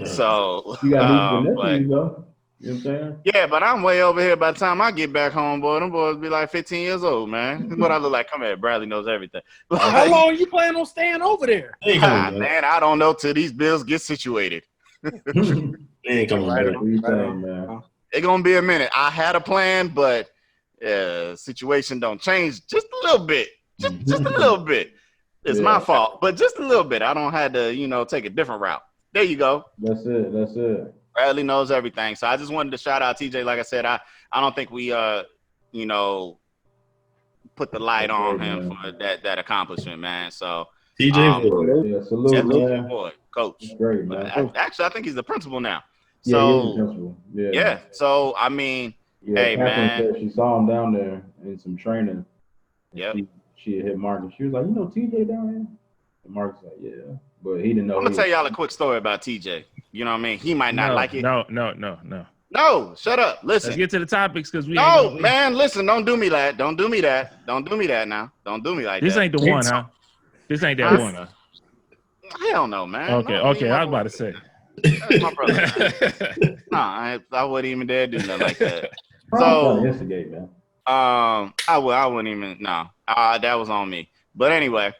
[SPEAKER 2] So,
[SPEAKER 6] you got nephews, though. You know what I'm saying?
[SPEAKER 2] Yeah, but I'm way over here. By the time I get back home, boy, them boys be like 15 years old, man. This is what I look like. Come here, Bradley knows everything.
[SPEAKER 7] How long you plan on staying over there?
[SPEAKER 2] Man, I don't know till these bills get situated.
[SPEAKER 3] Ain't coming back.
[SPEAKER 6] Man.
[SPEAKER 2] It's gonna be a minute. I had a plan, but situation don't change just a little bit. Just a little bit. It's my fault, but just a little bit. I don't have to, take a different route. There you go.
[SPEAKER 6] That's it.
[SPEAKER 2] Bradley knows everything. So I just wanted to shout out TJ. Like I said, I don't think we put the light on him for that accomplishment, man. So
[SPEAKER 3] TJ Boyd.
[SPEAKER 6] Yeah, salute,
[SPEAKER 2] Yeah,
[SPEAKER 6] man.
[SPEAKER 2] TJ Boyd, coach.
[SPEAKER 6] That's great, man.
[SPEAKER 2] Actually, I think he's the principal now.
[SPEAKER 6] Yeah, he is the
[SPEAKER 2] So
[SPEAKER 6] principal. Yeah.
[SPEAKER 2] yeah. So I mean,
[SPEAKER 6] Yeah,
[SPEAKER 2] hey,
[SPEAKER 6] Catherine
[SPEAKER 2] man.
[SPEAKER 6] said she saw him down there in some training.
[SPEAKER 2] Yep.
[SPEAKER 6] She had hit Mark and she was like, you know TJ down here? And Mark's like, yeah. But he didn't know.
[SPEAKER 2] I'm gonna tell y'all a quick story about TJ. You know what I mean? He might not like it.
[SPEAKER 1] No.
[SPEAKER 2] No, shut up. Listen.
[SPEAKER 1] Let's get to the topics because we.
[SPEAKER 2] Man, listen. Don't do me that. Don't do me that now. Don't do me like
[SPEAKER 1] This
[SPEAKER 2] that.
[SPEAKER 1] ain't the one, huh? This ain't that one, huh?
[SPEAKER 2] Hell no, man.
[SPEAKER 1] Okay. I was about to say.
[SPEAKER 2] That's my brother. Man. Nah, I wouldn't even dare do nothing like that.
[SPEAKER 6] So instigate, man.
[SPEAKER 2] I wouldn't even. No, that was on me. But anyway,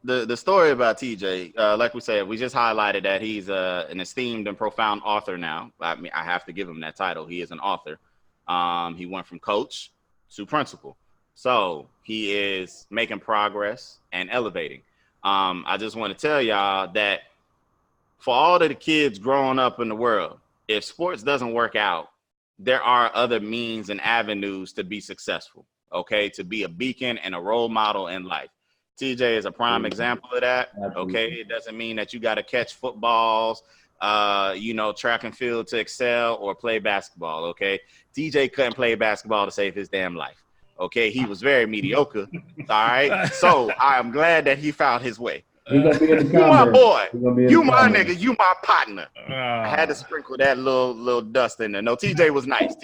[SPEAKER 2] the story about TJ, like we said, we just highlighted that he's an esteemed and profound author now. I mean, I have to give him that title. He is an author. He went from coach to principal. So he is making progress and elevating. I just want to tell y'all that for all of the kids growing up in the world, if sports doesn't work out, there are other means and avenues to be successful, okay? To be a beacon and a role model in life. TJ is a prime example of that. Okay, it doesn't mean that you got to catch footballs, track and field to excel or play basketball. Okay, TJ couldn't play basketball to save his damn life. Okay, he was very mediocre. All right, so I am glad that he found his way.
[SPEAKER 6] He's gonna be in the
[SPEAKER 2] You my boy, you my
[SPEAKER 6] comments.
[SPEAKER 2] nigga, you my partner. I had to sprinkle that little dust in there. No, TJ was nice.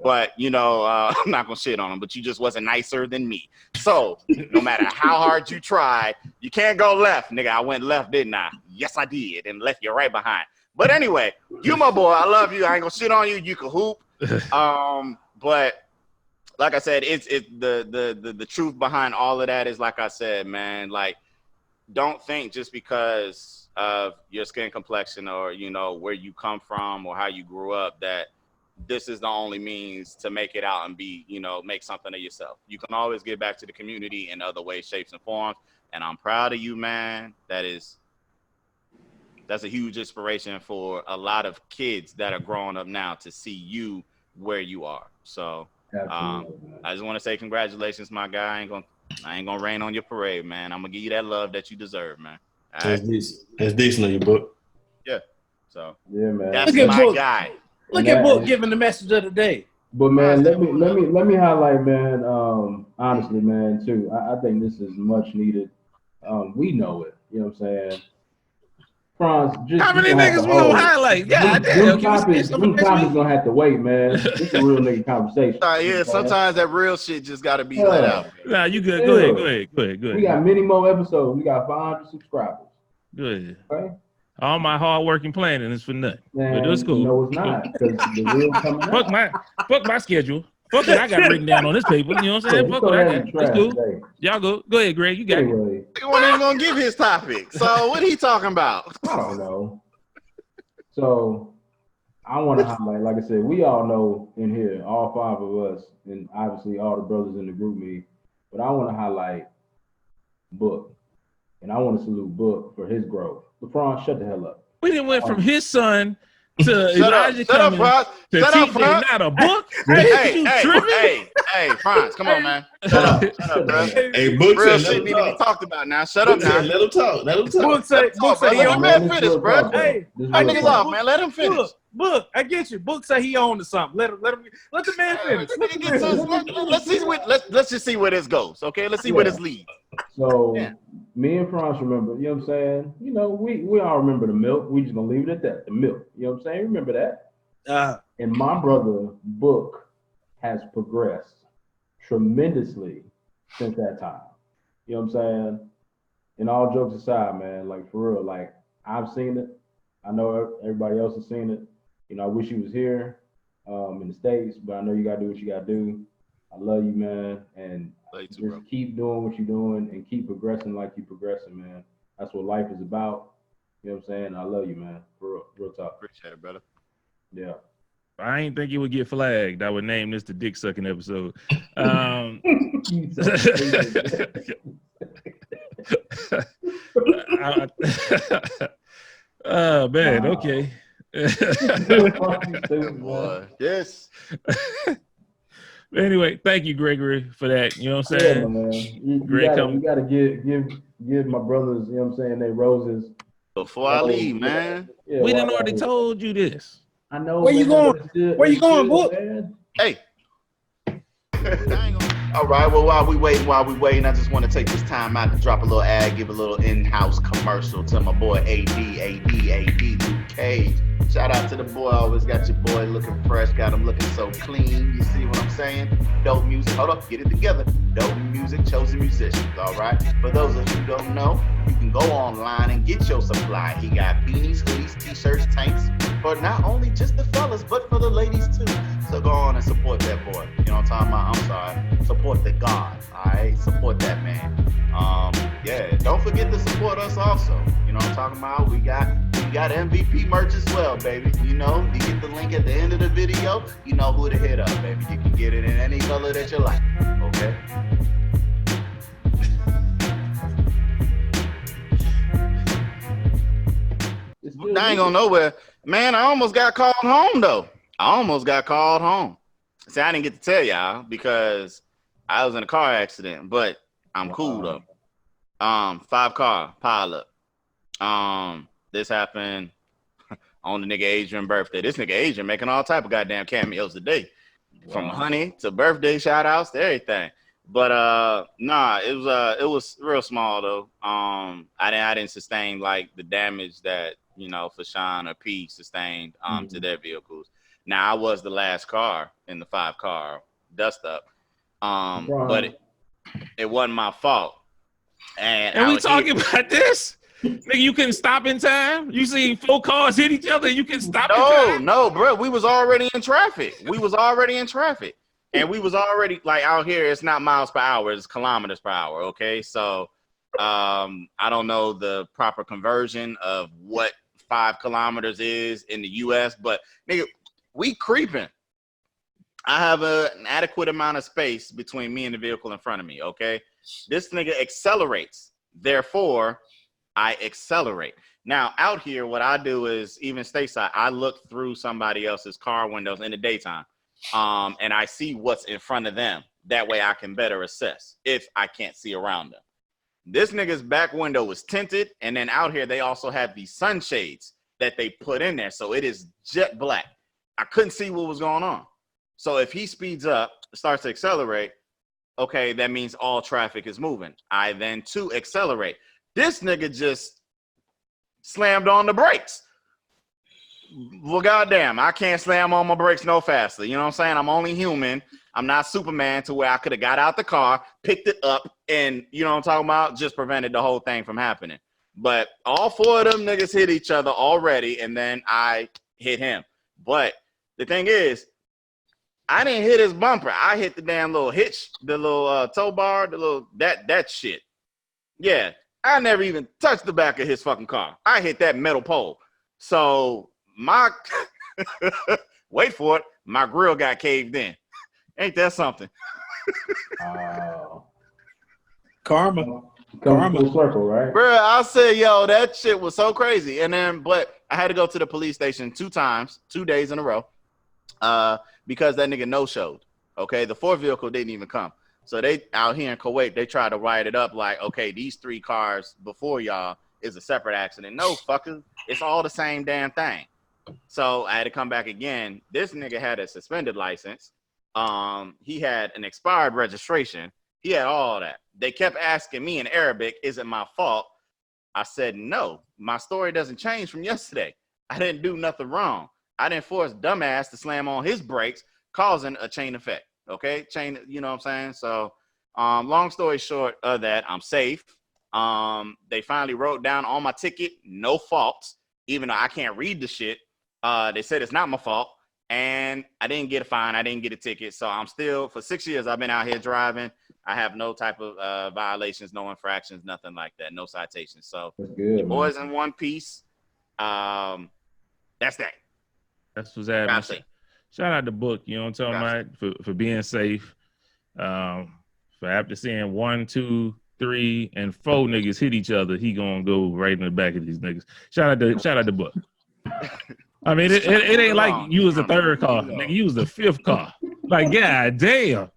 [SPEAKER 2] But, I'm not going to shit on him, but you just wasn't nicer than me. So no matter how hard you tried, you can't go left. Nigga, I went left, didn't I? Yes, I did, and left you right behind. But anyway, you my boy. I love you. I ain't going to shit on you. You can hoop. But like I said, it's the truth behind all of that is, like I said, man, like, don't think just because of your skin complexion or, where you come from or how you grew up that this is the only means to make it out and be, make something of yourself. You can always get back to the community in other ways, shapes, and forms. And I'm proud of you, man. That's a huge inspiration for a lot of kids that are growing up now to see you where you are. So I just want to say congratulations, my guy. I ain't gonna rain on your parade, man. I'm gonna give you that love that you deserve, man.
[SPEAKER 3] That's decent on your book.
[SPEAKER 2] Yeah. So
[SPEAKER 6] yeah, man.
[SPEAKER 2] That's my guy.
[SPEAKER 7] Look at Book giving the message of the day.
[SPEAKER 6] But man, let me highlight, man. Honestly, man, too. I think this is much needed. We know it. You know what I'm saying? Franz, just
[SPEAKER 1] how many niggas we gonna highlight? Yeah,
[SPEAKER 6] them topics gonna have to wait, man. This is a real nigga conversation.
[SPEAKER 2] Yeah, sometimes that real shit just gotta be let out.
[SPEAKER 1] Nah, you good. Go ahead.
[SPEAKER 6] We got many more episodes. We got 500 subscribers.
[SPEAKER 1] Good.
[SPEAKER 6] Okay.
[SPEAKER 1] All my hard work and planning is for nothing.
[SPEAKER 6] Man,
[SPEAKER 1] but it's cool.
[SPEAKER 6] No, it's not. Because the real coming out.
[SPEAKER 1] Fuck my schedule. Fuck what I got written down on this paper. You know what I'm saying? Fuck what I got. It's cool. Today. Y'all go ahead, Greg. You got it.
[SPEAKER 2] He wasn't even gonna give his topic. So what are he talking about?
[SPEAKER 6] I don't know. So I want to highlight, like I said, we all know in here, all 5 of us, and obviously all the brothers in the group me, but I want to highlight Book. And I want to salute Book for his growth. LeBron, shut the hell up.
[SPEAKER 1] We didn't went from his son to Elijah Cummings to TJ, not a book.
[SPEAKER 2] Hey, Franz, come on, man. Shut up, bro.
[SPEAKER 3] Hey, Book
[SPEAKER 2] real
[SPEAKER 3] said,
[SPEAKER 2] shit need to be talked about now. Shut up now.
[SPEAKER 3] Let him talk.
[SPEAKER 7] Book say he on
[SPEAKER 2] man. Finish, bro.
[SPEAKER 7] Hey,
[SPEAKER 2] niggas off, man. Let him finish.
[SPEAKER 7] Book, I get you. Book say he on to something. Let the man finish.
[SPEAKER 2] Let's just see where this goes. Okay, let's see where this leads.
[SPEAKER 6] So me and Franz remember, you know what I'm saying? We all remember the milk. We just gonna leave it at that. The milk. You know what I'm saying? Remember that? And my brother Book has progressed tremendously since that time. You know what I'm saying? And all jokes aside, man, like for real, like I've seen it. I know everybody else has seen it. I wish you was here in the States, but I know you gotta do what you gotta do. I love you, man, and just keep doing what you're doing and keep progressing like you're progressing, man. That's what life is about. You know what I'm saying? I love you, man. For real talk.
[SPEAKER 2] Appreciate it, brother.
[SPEAKER 6] Yeah.
[SPEAKER 1] I ain't think you would get flagged. I would name this the dick sucking episode. Oh man, okay.
[SPEAKER 2] Boy, yes.
[SPEAKER 1] Anyway, thank you, Gregory, for that. You know what I'm
[SPEAKER 6] Yeah,
[SPEAKER 1] saying?
[SPEAKER 6] man. You
[SPEAKER 1] Greg,
[SPEAKER 6] gotta give my brothers, you know what I'm saying, they roses.
[SPEAKER 2] Before I leave, man.
[SPEAKER 6] Yeah,
[SPEAKER 1] we
[SPEAKER 6] why
[SPEAKER 1] done already
[SPEAKER 6] not?
[SPEAKER 1] told you this.
[SPEAKER 6] I know,
[SPEAKER 7] Where you
[SPEAKER 6] man,
[SPEAKER 7] going?
[SPEAKER 6] but it's still,
[SPEAKER 7] Where you going,
[SPEAKER 6] still,
[SPEAKER 7] Book?
[SPEAKER 6] man.
[SPEAKER 2] Hey. All right, well, while we waiting, I just want to take this time out to drop a little ad, give a little in-house commercial to my boy AD Luke Cage. Shout out to the boy, always got your boy looking fresh, got him looking so clean. You see what I'm saying? Dope music, hold up, get it together. Dope music, chosen musicians, all right? For those of you who don't know, you can go online and get your supply. He got beanies, hoodies, t-shirts, tanks, for not only just the fellas, but for the ladies too. So go on and support that boy. You know what I'm talking about? I'm sorry. Support the God, all right? Support that man. Yeah, don't forget to support us also. You know what I'm talking about? We got MVP merch as well, baby. You know, you get the link at the end of the video, you know who to hit up, baby. You can get it in any color that you like, okay? I ain't going nowhere. Man, I almost got called home, though. See, I didn't get to tell y'all because I was in a car accident, but I'm cool, though. 5-car pileup. This happened on the nigga Adrian birthday. This nigga Adrian making all type of goddamn cameos today. Wow. From honey to birthday shout outs to everything. But nah, it was real small though. I didn't sustain like the damage that, you know, Fashawn or P sustained to their vehicles. Now I was the last car in the 5-car dust up. But it wasn't my fault. And
[SPEAKER 1] we talking about this? Nigga, you couldn't stop in time? You see 4 cars hit each other, you can stop in time?
[SPEAKER 2] No, bro. We was already in traffic. And we was already, like, out here, it's not miles per hour, it's kilometers per hour, okay? So, I don't know the proper conversion of what 5 kilometers is in the U.S., but, nigga, we creeping. I have an adequate amount of space between me and the vehicle in front of me, okay? This nigga accelerates. Therefore, I accelerate. Now, out here, what I do is, even stateside, I look through somebody else's car windows in the daytime, and I see what's in front of them. That way I can better assess if I can't see around them. This nigga's back window was tinted, and then out here, they also have these sunshades that they put in there, so it is jet black. I couldn't see what was going on. So if he speeds up, starts to accelerate, okay, that means all traffic is moving. I then, too, accelerate. This nigga just slammed on the brakes. Well, goddamn, I can't slam on my brakes no faster. You know what I'm saying? I'm only human. I'm not Superman to where I could have got out the car, picked it up, and, you know what I'm talking about, just prevented the whole thing from happening. But all 4 of them niggas hit each other already, and then I hit him. But the thing is, I didn't hit his bumper. I hit the damn little hitch, the little tow bar, the little, that shit. Yeah. I never even touched the back of his fucking car. I hit that metal pole. So my, wait for it, my grill got caved in. Ain't that something?
[SPEAKER 7] Karma.
[SPEAKER 6] Full circle, right?
[SPEAKER 2] Bro, I said, yo, that shit was so crazy. And then, but I had to go to the police station 2 times, 2 days in a row, because that nigga no-showed. Okay, the 4th vehicle didn't even come. So they out here in Kuwait, they try to write it up like, okay, these 3 cars before y'all is a separate accident. No, fucker, it's all the same damn thing. So I had to come back again. This nigga had a suspended license. He had an expired registration. He had all that. They kept asking me in Arabic, is it my fault? I said, no, my story doesn't change from yesterday. I didn't do nothing wrong. I didn't force dumbass to slam on his brakes, causing a chain effect. Okay, chain, you know what I'm saying? So, long story short of that, I'm safe. They finally wrote down on my ticket, no faults, even though I can't read the shit. They said it's not my fault, and I didn't get a fine. I didn't get a ticket. So I'm still, for 6 years, I've been out here driving. I have no type of violations, no infractions, nothing like that, no citations. So the boys in one piece. That's that.
[SPEAKER 1] That's what's happening. Shout out the book, you know what I'm talking about, for being safe. For after seeing 1, 2, 3, and 4 niggas hit each other, he gonna go right in the back of these niggas. Shout out the book. I mean, it ain't like you was the 3rd car, nigga. You was the 5th car. Like, god damn.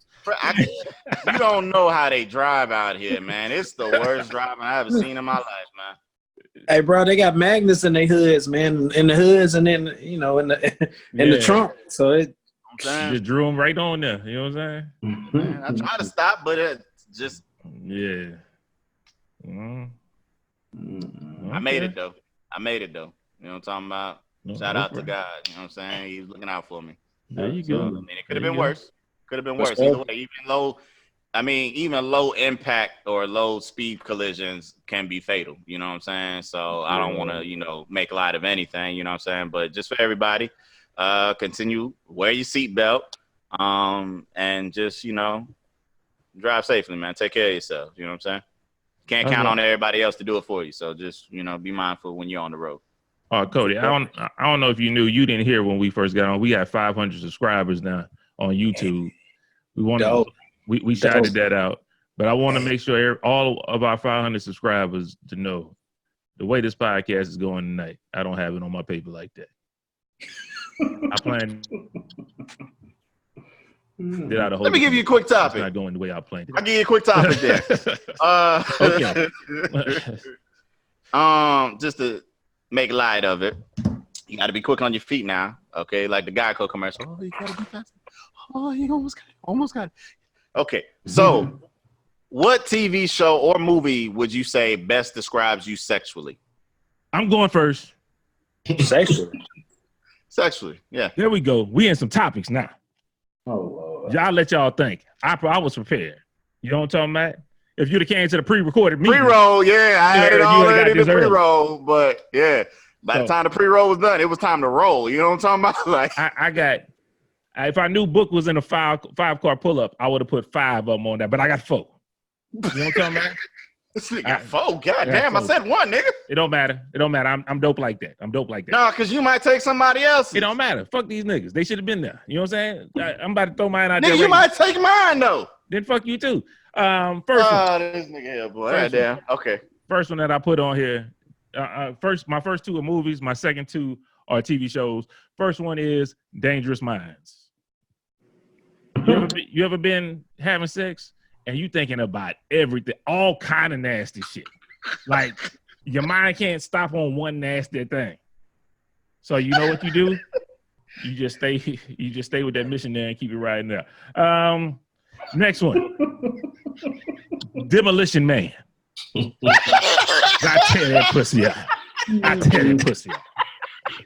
[SPEAKER 2] You don't know how they drive out here, man. It's the worst driving I ever seen in my life, man.
[SPEAKER 7] Hey, bro, they got magnets in their hoods, man. In the hoods, and then in the trunk. So it
[SPEAKER 1] just drew them right on there. You know what I'm saying?
[SPEAKER 2] Man, I try to stop, but it just
[SPEAKER 1] yeah.
[SPEAKER 2] I made it though. You know what I'm talking about? Shout out to God. You know what I'm saying? He's looking out for me.
[SPEAKER 1] There you go.
[SPEAKER 2] I mean, it could have been worse. Could have been worse. Either way, even low impact or low speed collisions can be fatal. You know what I'm saying? So I don't want to, make light of anything. You know what I'm saying? But just for everybody, continue, wear your seatbelt, and just, drive safely, man. Take care of yourself. You know what I'm saying? Can't count on everybody else to do it for you. So just, be mindful when you're on the road.
[SPEAKER 1] Oh, Cody, I don't know if you knew. You didn't hear when we first got on. We got 500 subscribers now on YouTube. We shouted that out, but I want to make sure all of our 500 subscribers to know the way this podcast is going tonight. I don't have it on my paper like that. I plan.
[SPEAKER 2] Let me give you a quick topic.
[SPEAKER 1] It's not going the way I planned it.
[SPEAKER 2] I'll give you a quick topic there.
[SPEAKER 1] Okay.
[SPEAKER 2] Just to make light of it, you got to be quick on your feet now. Okay, like the Geico commercial. Oh, you got to be fast. Oh, you almost got it. Okay, so what TV show or movie would you say best describes you sexually?
[SPEAKER 1] I'm going first.
[SPEAKER 2] Sexually, yeah.
[SPEAKER 1] There we go. We in some topics now.
[SPEAKER 6] Oh, Lord.
[SPEAKER 1] Y'all let y'all think. I was prepared. You know what I'm talking about? If you'd have came to the pre-recorded meeting.
[SPEAKER 2] Pre-roll, yeah. I had it already in the pre-roll, but yeah. By the time the pre-roll was done, it was time to roll. You know what I'm talking about? Like
[SPEAKER 1] I got, if I knew Book was in a five-car pull-up, I would have put 5 of them on that, but I got 4. You know what I'm talking about?
[SPEAKER 2] This nigga got 4. God damn, I said 1, nigga.
[SPEAKER 1] It don't matter. I'm dope like that.
[SPEAKER 2] No, because you might take somebody else.
[SPEAKER 1] It don't matter. Fuck these niggas. They should have been there. You know what I'm saying? I'm about to throw mine out there.
[SPEAKER 2] Nigga, you might take mine, though.
[SPEAKER 1] Then fuck you, too. First one.
[SPEAKER 2] This nigga here, boy. God damn. Okay.
[SPEAKER 1] First one that I put on here. My first 2 are movies. My second 2 are TV shows. First one is Dangerous Minds. You ever been having sex and you thinking about everything, all kind of nasty shit? Like your mind can't stop on one nasty thing. So you know what you do? You just stay with that mission there and keep it riding there. Next one. Demolition Man. I tear that pussy up.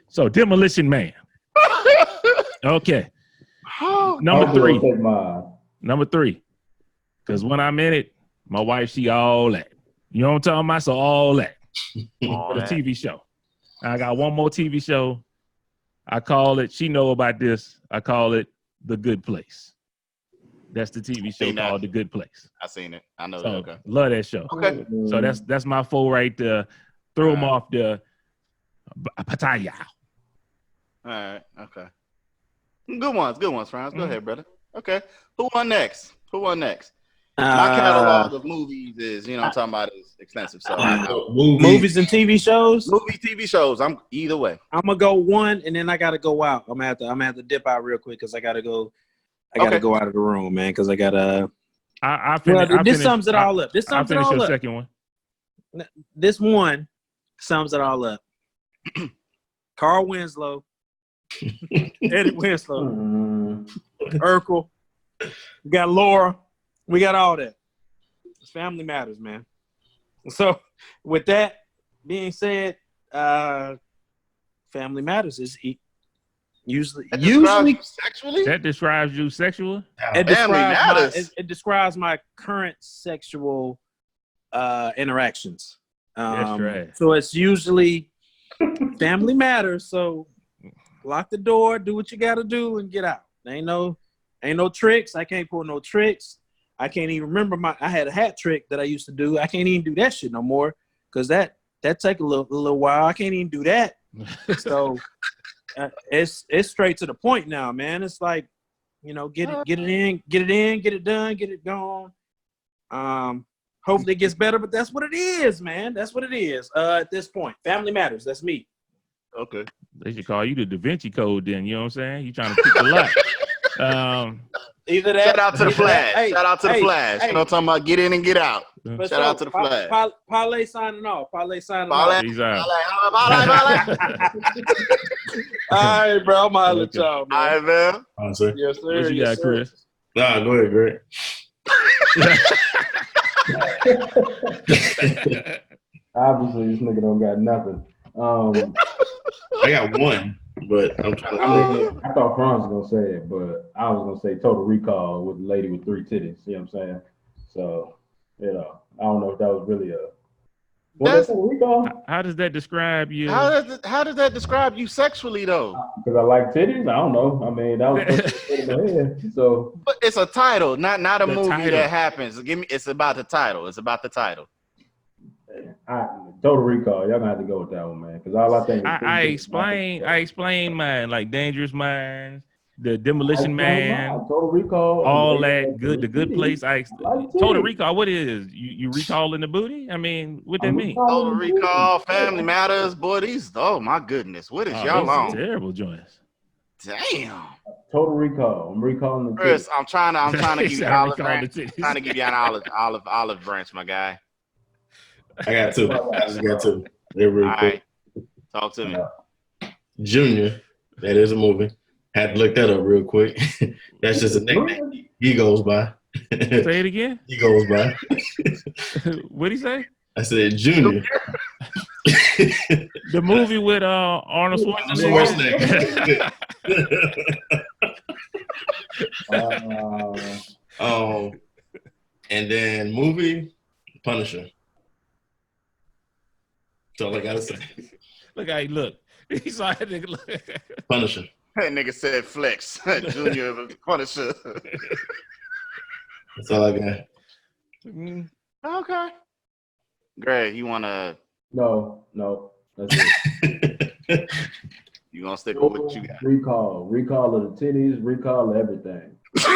[SPEAKER 1] So Demolition Man. Okay. Number 3. Because when I'm in it, my wife, she all that. You know what I'm talking about? So all that. For the TV show. I got one more TV show. I call it, she know about this. I call it The Good Place. That's the TV show called The Good Place.
[SPEAKER 2] I seen it. I know
[SPEAKER 1] so,
[SPEAKER 2] that. Okay.
[SPEAKER 1] Love that show.
[SPEAKER 2] Okay.
[SPEAKER 1] So that's my 4 right there. Throw them off the Pattaya.
[SPEAKER 2] All right. Okay. Good ones, Franz. Go ahead, brother. Okay. Who won next? My catalog of movies is, I'm talking about, is extensive. So
[SPEAKER 7] movies and TV shows.
[SPEAKER 2] TV shows. I'm either way.
[SPEAKER 7] I'm gonna go 1, and then I gotta go out. I'm gonna have to dip out real quick because I gotta go. I gotta go out of the room, man, because I gotta. This sums it all up.
[SPEAKER 1] Second one.
[SPEAKER 7] This one sums it all up. Carl Winslow, Eddie Winslow, Urkel. We got Laura. We got all that. It's Family Matters, man. So, with that being said, Family Matters is usually
[SPEAKER 2] sexually.
[SPEAKER 1] That describes you sexually.
[SPEAKER 7] It describes my current sexual interactions. So it's usually Family Matters. So lock the door, do what you got to do, and get out. Ain't no tricks. I can't pull no tricks. I can't even remember I had a hat trick that I used to do. I can't even do that shit no more because that take a little while. I can't even do that. So it's straight to the point now, man. It's like, get it in, get it done, get it gone. Hopefully it gets better, but that's what it is, man. That's what it is. At this point, Family Matters. That's me.
[SPEAKER 2] Okay.
[SPEAKER 1] They should call you the Da Vinci Code then. You know what I'm saying? You trying to pick a lot.
[SPEAKER 7] Either that.
[SPEAKER 2] Shout out to the
[SPEAKER 7] either
[SPEAKER 2] Flash.
[SPEAKER 7] that- hey,
[SPEAKER 2] Shout out to the
[SPEAKER 7] hey,
[SPEAKER 2] Flash.
[SPEAKER 7] hey.
[SPEAKER 2] You know what I'm talking about? Get in and get out.
[SPEAKER 7] For
[SPEAKER 2] Shout out to the Flash.
[SPEAKER 7] Parlay signing off. Parlay signing
[SPEAKER 2] Parlay.
[SPEAKER 7] off.
[SPEAKER 1] He's out.
[SPEAKER 2] Parlay.
[SPEAKER 7] All right, bro. I'm out of
[SPEAKER 1] Okay.
[SPEAKER 7] y'all, man.
[SPEAKER 2] All right, man.
[SPEAKER 3] Honestly.
[SPEAKER 7] Yes, sir.
[SPEAKER 1] What you
[SPEAKER 7] yes,
[SPEAKER 1] got,
[SPEAKER 7] sir.
[SPEAKER 1] Chris?
[SPEAKER 3] Nah, go ahead, Greg.
[SPEAKER 6] Obviously, this nigga don't got nothing.
[SPEAKER 3] I got one, but I'm trying to.
[SPEAKER 6] I mean, I thought Franz was gonna say it, but I was gonna say Total Recall with the lady with 3 titties. You know what I'm saying? So, you know, I don't know if that was really a.
[SPEAKER 2] That's-
[SPEAKER 6] Total Recall?
[SPEAKER 1] How does that describe you?
[SPEAKER 2] How does that describe you sexually though?
[SPEAKER 6] Because I like titties. I don't know. I mean, that was the first thing in my head. So,
[SPEAKER 2] But it's a title, not a
[SPEAKER 1] The
[SPEAKER 2] movie
[SPEAKER 1] title.
[SPEAKER 2] that happens. It's about the title. It's about the title.
[SPEAKER 6] Total Recall. Y'all gonna have to go with that one, man. Because all I think. Is
[SPEAKER 1] I explained mine, like Dangerous Minds, The Demolition Man,
[SPEAKER 6] Total Recall.
[SPEAKER 1] all that good, the Good Place.
[SPEAKER 6] like
[SPEAKER 1] Total
[SPEAKER 6] titties.
[SPEAKER 1] Recall. What is you recalling the booty? I mean, what that
[SPEAKER 6] I'm
[SPEAKER 1] mean?
[SPEAKER 6] recalling
[SPEAKER 2] Total
[SPEAKER 6] the titties.
[SPEAKER 2] Recall, Family Matters, boy. These, oh my goodness, what is
[SPEAKER 1] Oh,
[SPEAKER 2] y'all
[SPEAKER 1] those are
[SPEAKER 2] on?
[SPEAKER 1] terrible joints.
[SPEAKER 2] Damn,
[SPEAKER 6] Total Recall. I'm recalling the
[SPEAKER 2] Chris,
[SPEAKER 6] titties.
[SPEAKER 2] I'm trying to
[SPEAKER 1] He
[SPEAKER 2] give you
[SPEAKER 1] said,
[SPEAKER 2] an
[SPEAKER 1] "I
[SPEAKER 2] olive
[SPEAKER 1] recall
[SPEAKER 2] branch.
[SPEAKER 1] the titties."
[SPEAKER 2] Trying to give you an olive branch, my guy.
[SPEAKER 3] I got two. I just got two. They're
[SPEAKER 2] All
[SPEAKER 3] really quick.
[SPEAKER 2] right, talk to me.
[SPEAKER 3] Junior, that is a movie. Had to look that up real quick. That's just a nickname he goes by.
[SPEAKER 1] Say it again.
[SPEAKER 3] He goes by.
[SPEAKER 1] What'd he say?
[SPEAKER 3] I said Junior.
[SPEAKER 1] The movie with Arnold Schwarzenegger.
[SPEAKER 3] And then movie Punisher. That's all I gotta say.
[SPEAKER 1] Look how he look. He saw that nigga look.
[SPEAKER 3] Punisher.
[SPEAKER 2] That nigga said flex. Junior Punisher.
[SPEAKER 3] That's all I got.
[SPEAKER 1] Mm.
[SPEAKER 2] Okay. Greg, you wanna?
[SPEAKER 6] No. That's it.
[SPEAKER 2] You gonna stick with what you got?
[SPEAKER 6] Recall of the titties. Recall of everything. That's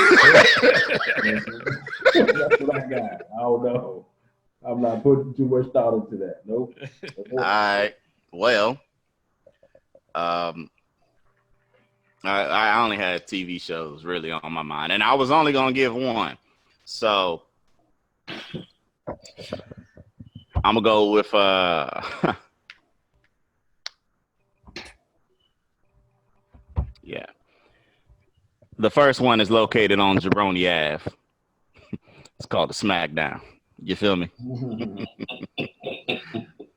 [SPEAKER 6] what I got. I don't know. I'm not putting too much thought into that. Nope.
[SPEAKER 2] All right. Well, I only had TV shows really on my mind, and I was only gonna give one. So I'm gonna go with yeah. The first one is located on Jabroni Ave. It's called the Smackdown. You feel me?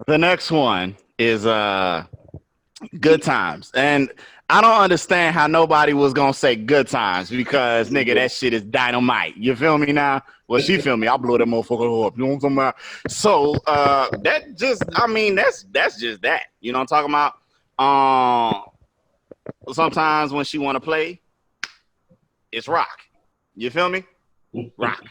[SPEAKER 2] The next one is Good Times. And I don't understand how nobody was gonna say Good Times because nigga, that shit is dynamite. You feel me now? Well, she feel me. I'll blow that motherfucker up. You know what I'm talking about? So that just, I mean, that's just that. You know what I'm talking about? Sometimes when she wanna play, it's rock. You feel me? Rock.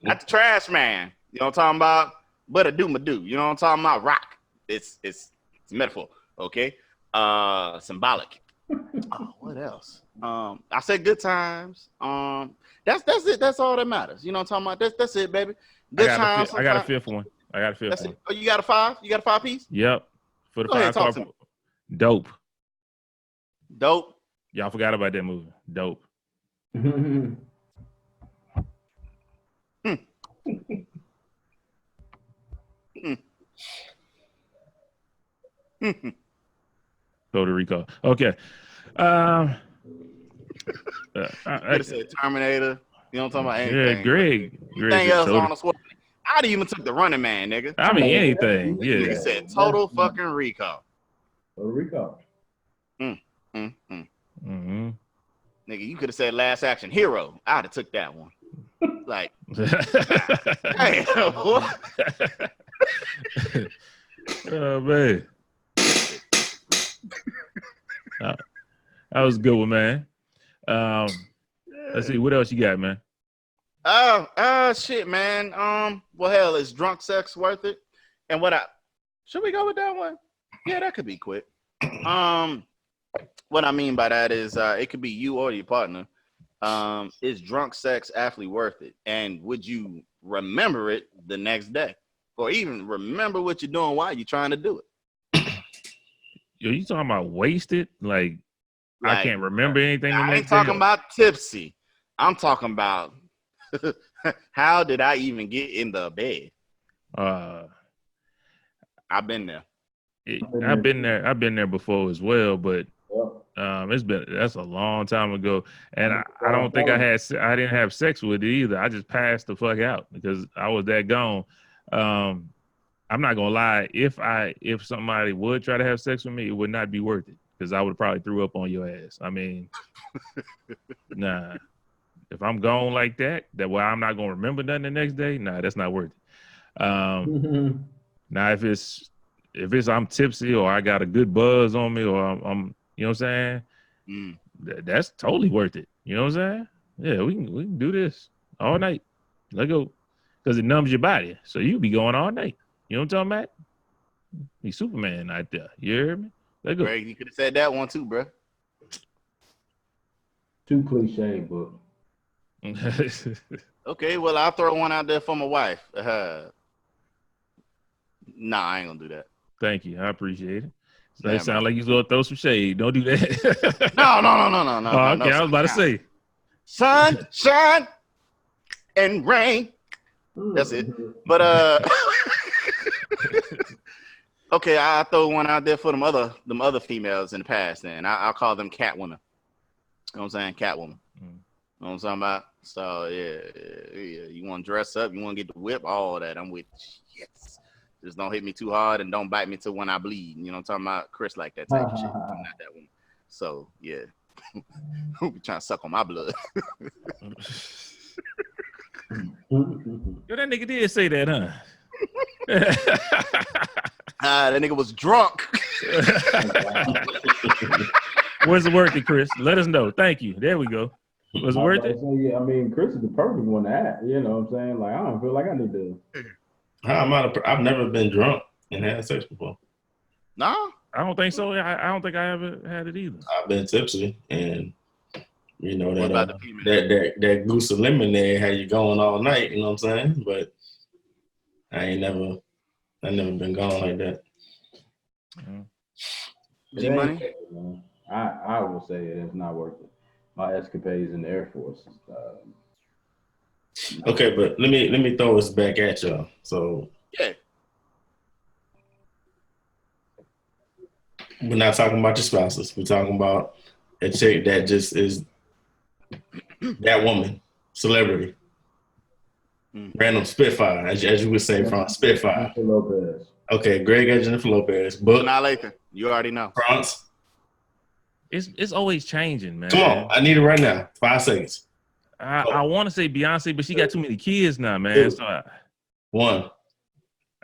[SPEAKER 2] Not the trash man. You know what I'm talking about? But a do my do. You know what I'm talking about? Rock. It's metaphor. Okay. Symbolic. Oh, what else? I said Good Times. That's it. That's all that matters. You know what I'm talking about? That's it, baby. Good Times.
[SPEAKER 1] I got a fifth one. That's
[SPEAKER 2] it.
[SPEAKER 1] one.
[SPEAKER 2] Oh, you got a 5? You got a 5 piece?
[SPEAKER 1] Yep. For the
[SPEAKER 2] Go ahead,
[SPEAKER 1] 5
[SPEAKER 2] talk
[SPEAKER 1] car.
[SPEAKER 2] to me.
[SPEAKER 1] Dope.
[SPEAKER 2] Dope.
[SPEAKER 1] Y'all forgot about that movie. Dope. Puerto Rico. Okay. I
[SPEAKER 2] could have said Terminator. You know what I'm talking about? Anything.
[SPEAKER 1] Yeah, Greg.
[SPEAKER 2] Anything else on the sword? I'd even took the Running Man, nigga.
[SPEAKER 1] I mean, anything. Yeah.
[SPEAKER 2] Nigga said Total fucking Recall.
[SPEAKER 6] Total Recall.
[SPEAKER 1] Mm-hmm.
[SPEAKER 2] Nigga, you could have said Last Action Hero. I'd have took that one. Like, hey, what?
[SPEAKER 1] Oh man. That was a good one, man. Let's see, what else you got, man?
[SPEAKER 2] Shit, man. Well, hell, is drunk sex worth it? And should we go with that one? Yeah, that could be quick. What I mean by that is, it could be you or your partner. Is drunk sex actually worth it? And would you remember it the next day? Or even remember what you're doing while you're trying to do it?
[SPEAKER 1] Yo, you talking about wasted? Like, I can't remember anything the
[SPEAKER 2] I
[SPEAKER 1] next
[SPEAKER 2] ain't talking
[SPEAKER 1] day.
[SPEAKER 2] about tipsy. I'm talking about how did I even get in the bed? I've been there.
[SPEAKER 1] I've been there before as well, but
[SPEAKER 6] Yep.
[SPEAKER 1] that's a long time ago, and I don't think I didn't have sex with it either. I just passed the fuck out because I was that gone. I'm not gonna lie. If somebody would try to have sex with me, it would not be worth it because I would probably threw up on your ass. I mean, nah. If I'm gone like that way I'm not gonna remember nothing the next day. Nah, that's not worth it. Now if it's I'm tipsy or I got a good buzz on me or I'm you know what I'm saying, that's totally worth it. You know what I'm saying? Yeah, we can do this all night. Let go, because it numbs your body, so you be going all night. You know what I'm talking about? Be Superman out there. You hear me? Let go.
[SPEAKER 2] Greg, you could have said that one too, bro.
[SPEAKER 6] Too cliche, but
[SPEAKER 2] Okay, well, I'll throw one out there for my wife. Nah, I ain't gonna do that.
[SPEAKER 1] Thank you. I appreciate it. So
[SPEAKER 2] Yeah,
[SPEAKER 1] that sound
[SPEAKER 2] man.
[SPEAKER 1] like you gonna throw some shade. Don't do that.
[SPEAKER 2] No.
[SPEAKER 1] Oh, okay, I was about to say.
[SPEAKER 2] Sunshine and rain. That's it. But okay, I'll throw one out there for them other females in the past. Then I'll call them cat women. You know what I'm saying? Cat woman. You know what I'm talking about? So yeah. You want to dress up? You want to get the whip? All that. I'm with you. Yes. Just don't hit me too hard and don't bite me till when I bleed. You know what I'm talking about? Chris like that type of shit. I'm not that one. So yeah. Who be trying to suck on my blood?
[SPEAKER 1] Yo, that nigga did say that, huh?
[SPEAKER 2] That nigga was drunk.
[SPEAKER 6] was
[SPEAKER 1] it worth it, Chris? Let us know. Thank you. There we go. Was it worth it?
[SPEAKER 6] Yeah, I mean, Chris is the perfect one to ask. You know what I'm saying? Like, I don't feel like I need to.
[SPEAKER 3] I've never been drunk and had sex before.
[SPEAKER 2] No,
[SPEAKER 1] I don't think so. I don't think I ever had it either.
[SPEAKER 3] I've been tipsy, and you know
[SPEAKER 2] What about
[SPEAKER 3] that goose of lemonade had you going all night. You know what I'm saying? But I never been gone like that.
[SPEAKER 2] G Money?
[SPEAKER 6] I will say it's not worth it. My escapades in the Air Force.
[SPEAKER 3] Okay, but let me throw this back at y'all. So
[SPEAKER 2] yeah,
[SPEAKER 3] we're not talking about your spouses. We're talking about a chick that just is that woman, celebrity, random Spitfire, as you would say, from Spitfire.
[SPEAKER 6] Lopez.
[SPEAKER 3] Okay, Greg and Jennifer Lopez. Book.
[SPEAKER 2] Not Lathan. You already know.
[SPEAKER 3] France.
[SPEAKER 1] It's always changing, man.
[SPEAKER 3] Come on, I need it right now. 5 seconds.
[SPEAKER 1] I want to say Beyonce, but she got too many kids now, man. So
[SPEAKER 3] One.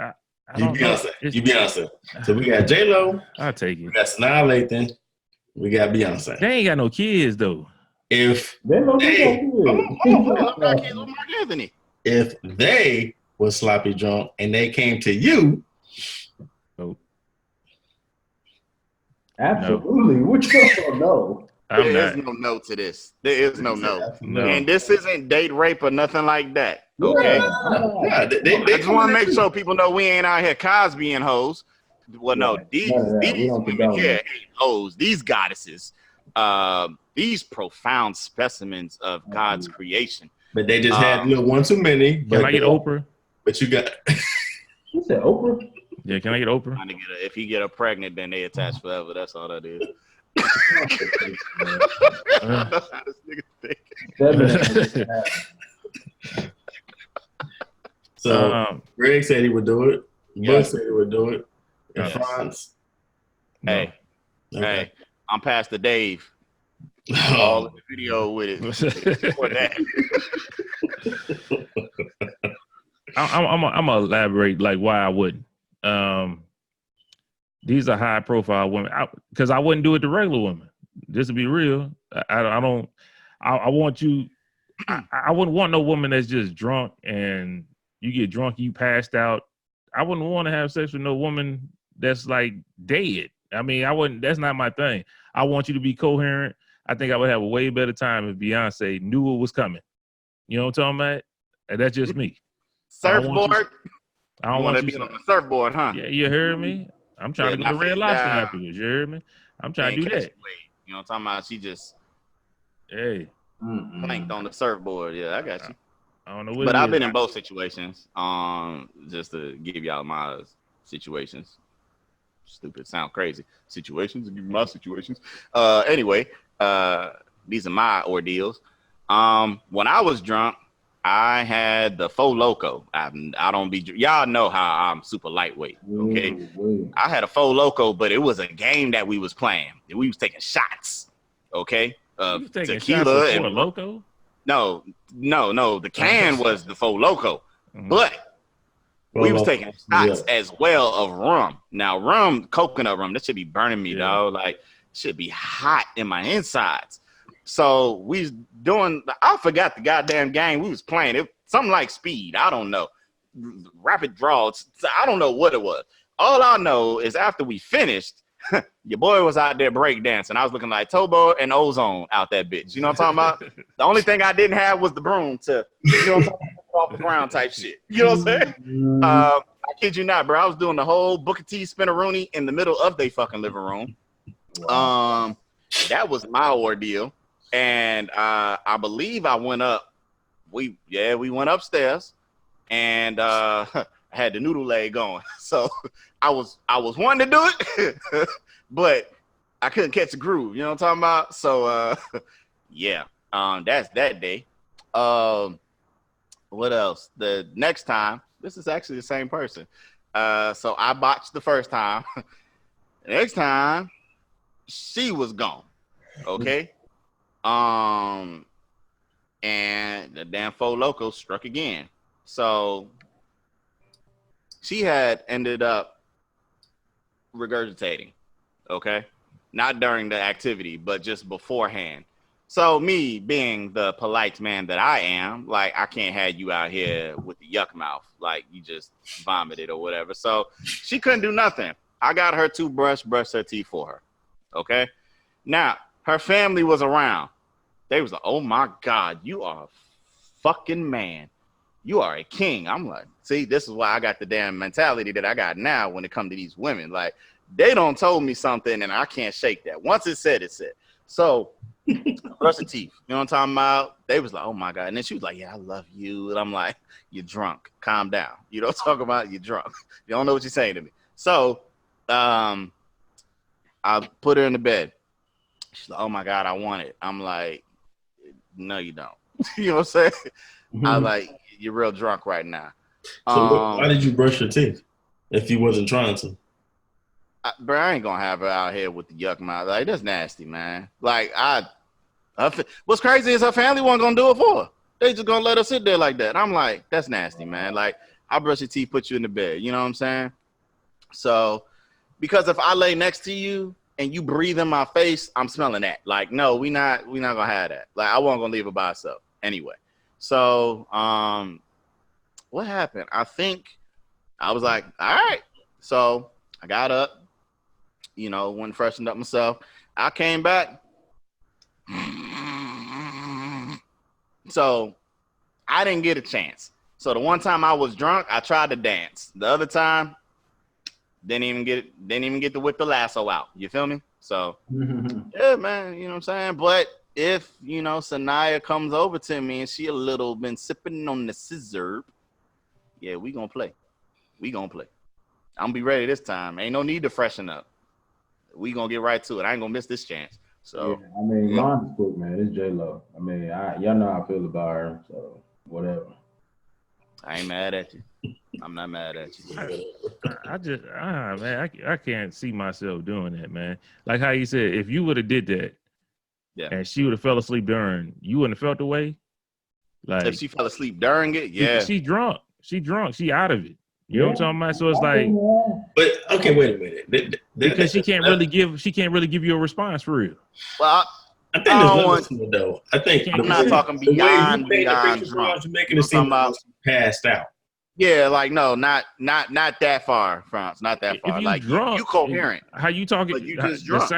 [SPEAKER 3] You Beyonce. You
[SPEAKER 1] know.
[SPEAKER 3] Beyonce. So we got J-Lo.
[SPEAKER 1] I'll take it.
[SPEAKER 3] We got Sanaa Lathan. We got Beyonce.
[SPEAKER 1] They ain't got no kids though.
[SPEAKER 3] If if they were sloppy drunk and they came to you,
[SPEAKER 6] absolutely. Which one? No.
[SPEAKER 2] There is no no to this. There is no no. And this isn't date rape or nothing like that. Okay.
[SPEAKER 3] I
[SPEAKER 2] just want to make sure people know we ain't out here Cosbying hoes. Well, no, these women here ain't hoes. These goddesses, these profound specimens of God's creation.
[SPEAKER 3] But they just had one too many.
[SPEAKER 1] Can I get Oprah?
[SPEAKER 3] But you got.
[SPEAKER 6] You said Oprah?
[SPEAKER 1] Yeah, can I get Oprah?
[SPEAKER 2] If you get her pregnant, then they attach forever. That's all that is.
[SPEAKER 3] So Greg said he would do it. Buck said he would do it. In France.
[SPEAKER 2] Hey, hey, I'm Pastor Dave. All in the video with it. For that.
[SPEAKER 1] I'm gonna elaborate like why I wouldn't. These are high profile women because I wouldn't do it to regular women. Just to be real, I want you. I wouldn't want no woman that's just drunk and you get drunk, you passed out. I wouldn't want to have sex with no woman that's like dead. I mean, I wouldn't. That's not my thing. I want you to be coherent. I think I would have a way better time if Beyonce knew it was coming. You know what I'm talking about? And that's just me.
[SPEAKER 2] Surfboard.
[SPEAKER 1] I don't want to
[SPEAKER 2] be on the surfboard, huh?
[SPEAKER 1] Yeah, you heard me. I'm trying to go to Red Lobster afterwards. You heard me? I'm trying to do that.
[SPEAKER 2] You You know what I'm talking about? She just
[SPEAKER 1] Hey,
[SPEAKER 2] planked on the surfboard. Yeah, I got you.
[SPEAKER 1] I don't know what
[SPEAKER 2] But
[SPEAKER 1] it
[SPEAKER 2] I've
[SPEAKER 1] is.
[SPEAKER 2] been in both situations. Just to give y'all my situations. Stupid, sound crazy. Situations, give you my situations. Anyway, these are my ordeals. When I was drunk, I had the Faux Loco. I don't be, y'all know how I'm super lightweight. Okay, I had a Faux Loco, but it was a game that we was playing. We was taking shots. Okay,
[SPEAKER 1] You was taking
[SPEAKER 2] tequila
[SPEAKER 1] shots of
[SPEAKER 2] and
[SPEAKER 1] Loco.
[SPEAKER 2] no. The can was the Faux Loco, but
[SPEAKER 3] Well,
[SPEAKER 2] we was taking shots
[SPEAKER 3] yeah.
[SPEAKER 2] as well of rum. Now, rum, coconut rum, that should be burning me,
[SPEAKER 1] Yeah.
[SPEAKER 2] dog. Like, should be hot in my insides. So we was doing, I forgot the goddamn game we was playing. It something like speed. I don't know. Rapid draws. I don't know what it was. All I know is after we finished, your boy was out there break dancing. I was looking like Tobo and Ozone out that bitch. You know what I'm talking about? The only thing I didn't have was the broom to, you know what I'm talking about? Off the ground type shit. You know what I'm saying? I kid you not, bro. I was doing the whole Booker T spinneroonie in the middle of their fucking living room.
[SPEAKER 6] Wow.
[SPEAKER 2] That was my ordeal. And I believe I went up. We went upstairs, and I had the noodle leg going. So I was wanting to do it, but I couldn't catch the groove. You know what I'm talking about? So yeah, that's that day. What else? The next time, this is actually the same person. So I botched the first time. The next time, she was gone. Okay. And the damn Faux Loco struck again. So she had ended up regurgitating. Okay. Not during the activity, but just beforehand. So me being the polite man that I am, like, I can't have you out here with the yuck mouth, like you just vomited or whatever. So she couldn't do nothing. I got her toothbrush, brushed her teeth for her. Okay. Now her family was around. They was like, "Oh my God, you are a fucking man. You are a king." I'm like, see, this is why I got the damn mentality that I got now when it comes to these women. Like, they don't told me something and I can't shake that. Once it said, it said. So brush the teeth. You know what I'm talking about? They was like, "Oh my God." And then she was like, "Yeah, I love you." And I'm like, "You're drunk. Calm down. You don't talk about you're drunk. You don't know what you're saying to me." So I put her in the bed. She's like, "Oh my God, I want it." I'm like, "No, you don't." You know what I'm saying? I'm like, "You're real drunk right now."
[SPEAKER 3] So why did you brush your teeth if you wasn't trying to?
[SPEAKER 2] Bro, I ain't gonna have her out here with the yuck mouth. Like, that's nasty, man. Like, what's crazy is her family wasn't gonna do it for her. They just gonna let her sit there like that. I'm like, that's nasty, man. Like, I'll brush your teeth, put you in the bed. You know what I'm saying? So, because if I lay next to you and you breathe in my face, I'm smelling that. Like, no, we not gonna have that. Like, I wasn't gonna leave her by herself anyway. So, what happened? I think I was like, all right. So I got up. You know, went and freshened up myself. I came back. So I didn't get a chance. So the one time I was drunk, I tried to dance. The other time, didn't even get to whip the lasso out. You feel me? So yeah, man, you know what I'm saying? But if, you know, Sanaya comes over to me and she a little been sipping on the scissor, yeah, we gonna play. I'm gonna be ready this time. Ain't no need to freshen up. We gonna get right to it. I ain't gonna miss this chance. So
[SPEAKER 6] yeah, I mean, mine's quick, man. It's J-Lo. I mean, y'all know how I feel about her, so whatever.
[SPEAKER 2] I ain't mad at you. I'm not mad at you.
[SPEAKER 1] I just, man, I can't see myself doing that, man. Like how you said, if you would have did that,
[SPEAKER 2] Yeah,
[SPEAKER 1] and she would have fell asleep during, you wouldn't have felt the way. Like,
[SPEAKER 2] if she fell asleep during it, yeah.
[SPEAKER 1] She drunk. She out of it. You know what I'm talking about? So it's like,
[SPEAKER 3] But okay, wait a minute.
[SPEAKER 1] because she can't really give you a response for real.
[SPEAKER 2] Well,
[SPEAKER 3] I think there's levels to it, though. I think
[SPEAKER 2] I'm not talking
[SPEAKER 3] the way
[SPEAKER 2] beyond
[SPEAKER 3] you paint the picture for
[SPEAKER 2] drunk.
[SPEAKER 3] us, you're making it seem like she passed out.
[SPEAKER 2] Yeah, like no, not that far, France. Not that far.
[SPEAKER 1] If you
[SPEAKER 2] like
[SPEAKER 1] drunk,
[SPEAKER 2] you coherent.
[SPEAKER 1] How you talking?
[SPEAKER 2] But you just drunk.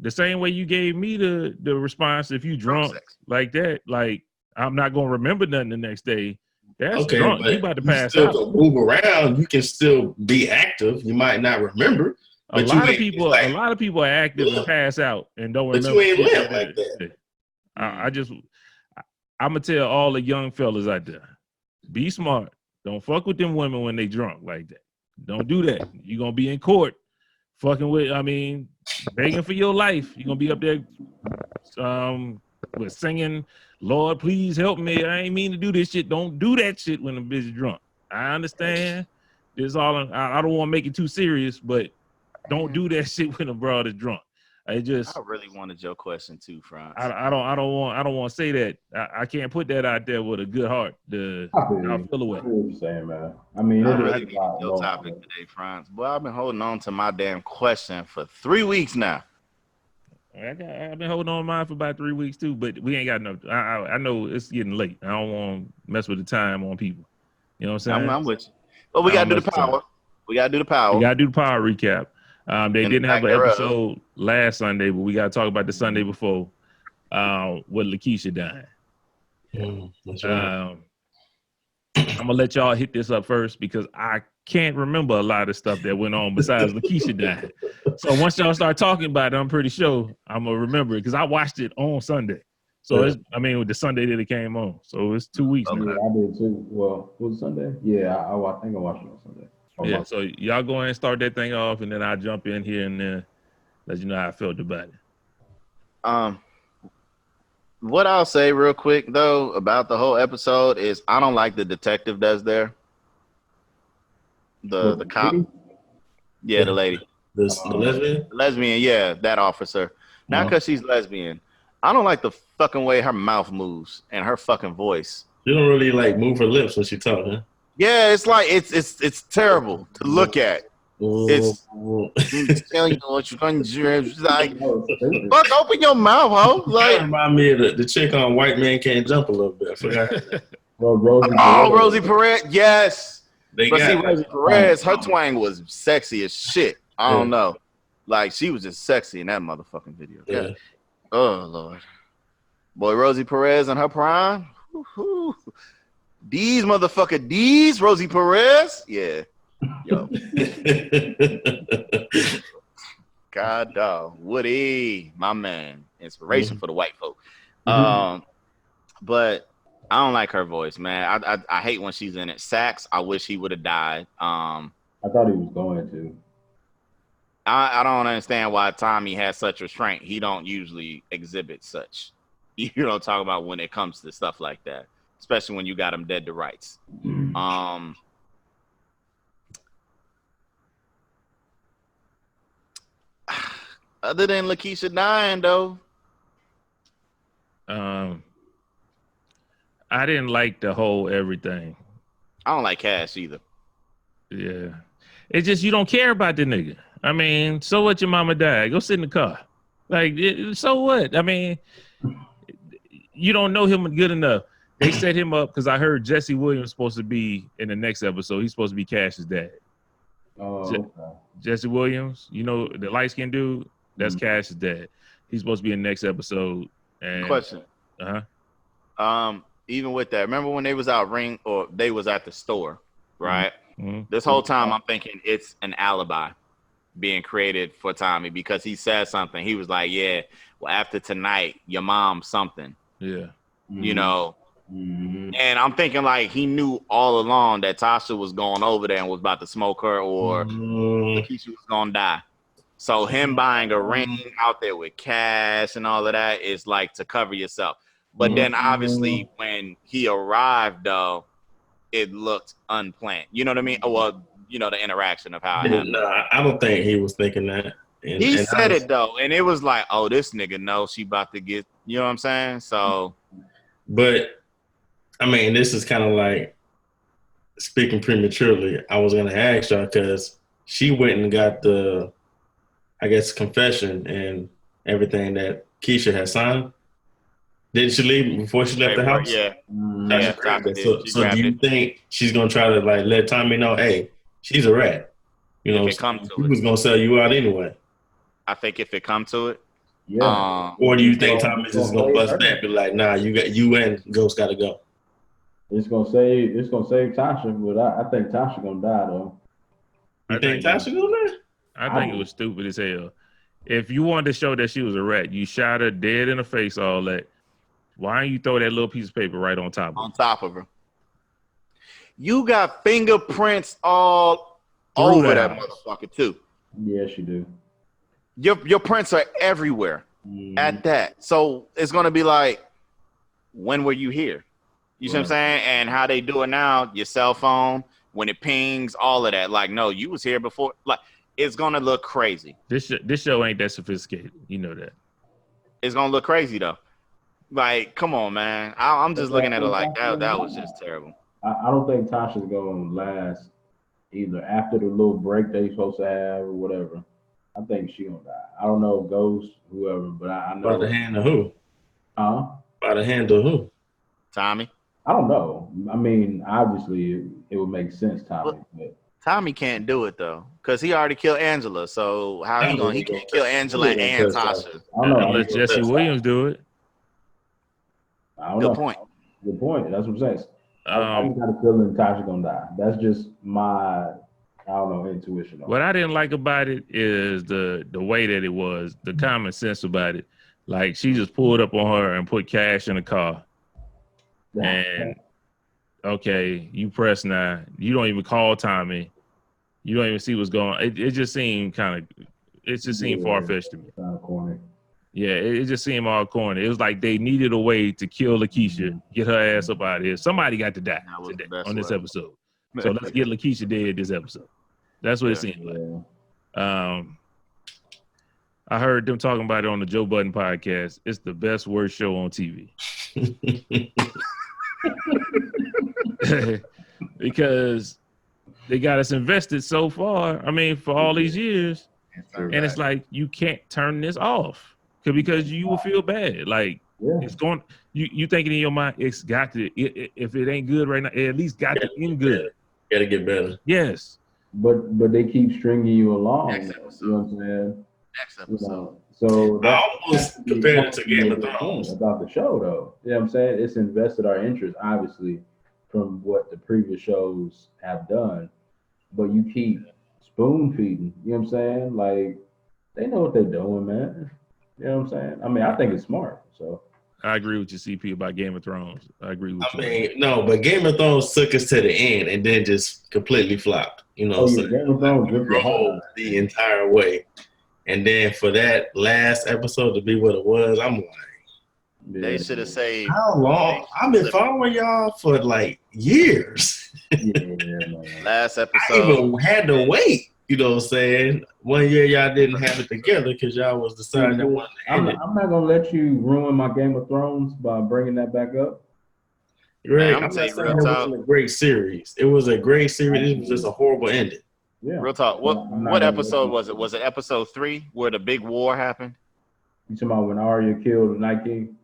[SPEAKER 1] The same way you gave me the response. If you drunk like that, like I'm not gonna remember nothing the next day. That's drunk. You about to pass
[SPEAKER 3] still
[SPEAKER 1] out.
[SPEAKER 3] Can move around. You can still be active. You might not remember,
[SPEAKER 1] A lot of people are active and pass out and don't
[SPEAKER 3] But
[SPEAKER 1] remember.
[SPEAKER 3] you ain't
[SPEAKER 1] shit
[SPEAKER 3] live like that.
[SPEAKER 1] I'm gonna tell all the young fellas out there, be smart. Don't fuck with them women when they drunk like that. Don't do that. You're gonna be in court fucking with, begging for your life. You're gonna be up there with singing, Lord, please help me. I ain't mean to do this shit. Don't do that shit when the bitch is drunk. I understand. This all I don't want to make it too serious, but don't do that shit when the broad is drunk. I
[SPEAKER 2] really wanted your question too, Franz.
[SPEAKER 1] I don't want to say that. I can't put that out there with a good heart. I'll feel away.
[SPEAKER 6] I feel what you're saying, man. I mean,
[SPEAKER 2] I really need your topic today, Franz. Boy, I've been holding on to my damn question for 3 weeks now.
[SPEAKER 1] I've been holding on to mine for about 3 weeks too, but we ain't got enough. I know it's getting late. I don't want to mess with the time on people. You know what I'm saying?
[SPEAKER 2] I'm with you. But we gotta do the power. We gotta do the power.
[SPEAKER 1] We gotta do the power recap. They didn't have an episode last Sunday, but we gotta talk about the Sunday before with Lakeisha dying.
[SPEAKER 3] That's right.
[SPEAKER 1] I'm gonna let y'all hit this up first because I can't remember a lot of stuff that went on besides Lakeisha dying. So once y'all start talking about it, I'm pretty sure I'm gonna remember it because I watched it on Sunday. So with the Sunday that it came on. So it's 2 weeks now.
[SPEAKER 6] Yeah, I did too. Well, was it Sunday? Yeah, I think I watched it on Sunday.
[SPEAKER 1] Yeah, so y'all go ahead and start that thing off, and then I'll jump in here and let you know how I felt about it.
[SPEAKER 2] What I'll say real quick though about the whole episode is I don't like the detective that's there. The cop. Yeah, the lady.
[SPEAKER 3] The lesbian?
[SPEAKER 2] The lesbian, yeah, that officer. Not because she's lesbian. I don't like the fucking way her mouth moves and her fucking voice.
[SPEAKER 3] She don't really like move her lips when she talks, huh?
[SPEAKER 2] Yeah, it's like it's terrible to look at. It's telling you what you're going to do. It's like, fuck, open your mouth, ho. Like,
[SPEAKER 3] remind me of the chick on White Man Can't Jump a little bit. I forgot.
[SPEAKER 2] Rosie Perez, yes. Rosie Perez, her
[SPEAKER 3] twang
[SPEAKER 2] twang was sexy as shit. I don't know. Like, she was just sexy in that motherfucking video. Yeah. Oh, Lord. Boy, Rosie Perez in her prime. Woo-hoo. These Rosie Perez. Yeah. Yo. God dog. Woody, my man. Inspiration for the white folk. But I don't like her voice, man. I hate when she's in it. Sax, I wish he would have died.
[SPEAKER 6] I thought he was going to.
[SPEAKER 2] I don't understand why Tommy has such restraint. He don't usually exhibit such. You don't talk about when it comes to stuff like that, especially when you got him dead to rights. Other than Lakeisha dying, though,
[SPEAKER 1] I didn't like the whole everything.
[SPEAKER 2] I don't like Cash either.
[SPEAKER 1] Yeah, it's just you don't care about the nigga. I mean, so what? Your mama died. Go sit in the car. Like, so what? I mean, you don't know him good enough. They set him up because I heard Jesse Williams supposed to be in the next episode. He's supposed to be Cash's dad.
[SPEAKER 6] Okay.
[SPEAKER 1] Jesse Williams, you know, the light-skinned dude, that's Cash's dad. He's supposed to be in the next episode. And
[SPEAKER 2] question. Even with that, remember when they was out they was at the store, right? This whole time I'm thinking it's an alibi being created for Tommy because he said something. He was like, yeah, well, after tonight, your mom something.
[SPEAKER 1] Yeah.
[SPEAKER 2] You know, and I'm thinking like he knew all along that Tasha was going over there and was about to smoke her or she was going to die. So him buying a ring out there with cash and all of that is like to cover yourself. But then obviously when he arrived, though, it looked unplanned. You know what I mean? Well, you know, the interaction of how it happened.
[SPEAKER 3] No, I don't think he was thinking that.
[SPEAKER 2] He said it, though, and it was like, oh, this nigga knows she about to get, you know what I'm saying? So.
[SPEAKER 3] But, I mean, this is kind of like speaking prematurely. I was going to ask y'all because she went and got the, I guess, confession and everything that Keisha had signed. Didn't she leave before she left the house?
[SPEAKER 2] Yeah.
[SPEAKER 3] So do you think she's going to try to like let Tommy know, hey, she's a rat? You know, he was going to sell you out anyway.
[SPEAKER 2] I think if it come to it.
[SPEAKER 6] Yeah.
[SPEAKER 3] Or do you think Tommy's just going to bust that? Be like, nah, you and Ghost got to go.
[SPEAKER 6] It's gonna save Tasha, but I think Tasha gonna die though.
[SPEAKER 3] You think Tasha gonna die?
[SPEAKER 1] I think it was stupid as hell. If you wanted to show that she was a rat, you shot her dead in the face, all that. Why don't you throw that little piece of paper right on top of her?
[SPEAKER 2] On top of her. You got fingerprints all
[SPEAKER 1] Through
[SPEAKER 2] over
[SPEAKER 1] the
[SPEAKER 2] that
[SPEAKER 1] house.
[SPEAKER 2] motherfucker too.
[SPEAKER 6] Yes, you do.
[SPEAKER 2] Your prints are everywhere at that. So it's gonna be like, when were you here? You see what I'm saying? And how they do it now, your cell phone, when it pings, all of that. Like, no, you was here before. Like, it's gonna look crazy.
[SPEAKER 1] This show ain't that sophisticated. You know that.
[SPEAKER 2] It's gonna look crazy though. Like, come on, man. I'm just looking at it like that. That was just terrible.
[SPEAKER 6] I don't think Tasha's going to last either after the little break they supposed to have or whatever. I think she going to die. I don't know, Ghost, whoever, but I know.
[SPEAKER 3] By the hand of who?
[SPEAKER 6] Huh?
[SPEAKER 3] By the hand of who?
[SPEAKER 2] Tommy.
[SPEAKER 6] I don't know. I mean, obviously, it would make sense, Tommy. But
[SPEAKER 2] Tommy can't do it though, because he already killed Angela. So how he going? He can't kill Angela and Tasha.
[SPEAKER 6] I don't know.
[SPEAKER 1] Unless Jesse Williams do it.
[SPEAKER 6] I don't know.
[SPEAKER 2] Good point.
[SPEAKER 6] Good point. That's what I'm saying. I just got a feeling Tasha's going to die. That's just my, I don't know, intuition.
[SPEAKER 1] What I didn't like about it is the way that it was, the common sense about it. Like, she just pulled up on her and put cash in the car. And, okay, you press now. You don't even call Tommy. You don't even see what's going on. It just seemed far-fetched to me.
[SPEAKER 6] Kind of corny.
[SPEAKER 1] Yeah, it just seemed all corny. It was like they needed a way to kill Lakeisha, get her ass up out of here. Somebody got to die today on this episode. So let's get Lakeisha dead this episode. That's what it seemed like. I heard them talking about it on the Joe Budden podcast. It's the best worst show on TV. Because they got us invested so far. I mean, for all these years. And it's like, you can't turn this off because you will feel bad. Like, it's going, you thinking in your mind, it's got to, if it ain't good right now, it at least got to end good.
[SPEAKER 3] Got to get better.
[SPEAKER 1] Yes.
[SPEAKER 6] But they keep stringing you along.
[SPEAKER 2] Next
[SPEAKER 6] You
[SPEAKER 2] episode.
[SPEAKER 6] know what I'm saying?
[SPEAKER 2] Next episode.
[SPEAKER 6] So
[SPEAKER 3] I almost compared it to Game of Thrones.
[SPEAKER 6] About the show, though. You know what I'm saying? It's invested our interest, obviously, from what the previous shows have done. But you keep spoon feeding. You know what I'm saying? Like, they know what they're doing, man. You know what I'm saying? I mean, I think it's smart. So
[SPEAKER 1] I agree with you, CP, about Game of Thrones. I agree with you.
[SPEAKER 3] I mean, no, but Game of Thrones took us to the end and then just completely flopped. You know, so
[SPEAKER 6] Game of Thrones
[SPEAKER 3] rolled the entire way. And then for that last episode to be what it was, I'm like,
[SPEAKER 2] They should have saved.
[SPEAKER 3] how long? I've been following y'all for like years.
[SPEAKER 2] Last
[SPEAKER 3] I
[SPEAKER 2] episode.
[SPEAKER 3] even had to wait. You know what I'm saying? 1 year y'all didn't have it together because y'all was deciding that wasn't
[SPEAKER 6] I'm not gonna let you ruin my Game of Thrones by bringing that back up.
[SPEAKER 3] Right.
[SPEAKER 2] Man,
[SPEAKER 3] I'm
[SPEAKER 2] I'm
[SPEAKER 3] not
[SPEAKER 2] saying
[SPEAKER 3] saying
[SPEAKER 2] real
[SPEAKER 3] it
[SPEAKER 2] talk.
[SPEAKER 3] wasn't a great series. It was a great series. It was just a horrible ending.
[SPEAKER 6] Yeah.
[SPEAKER 2] Real talk. What episode was it? Was it episode 3 where the big war happened?
[SPEAKER 6] You talking about when Arya killed the Night King?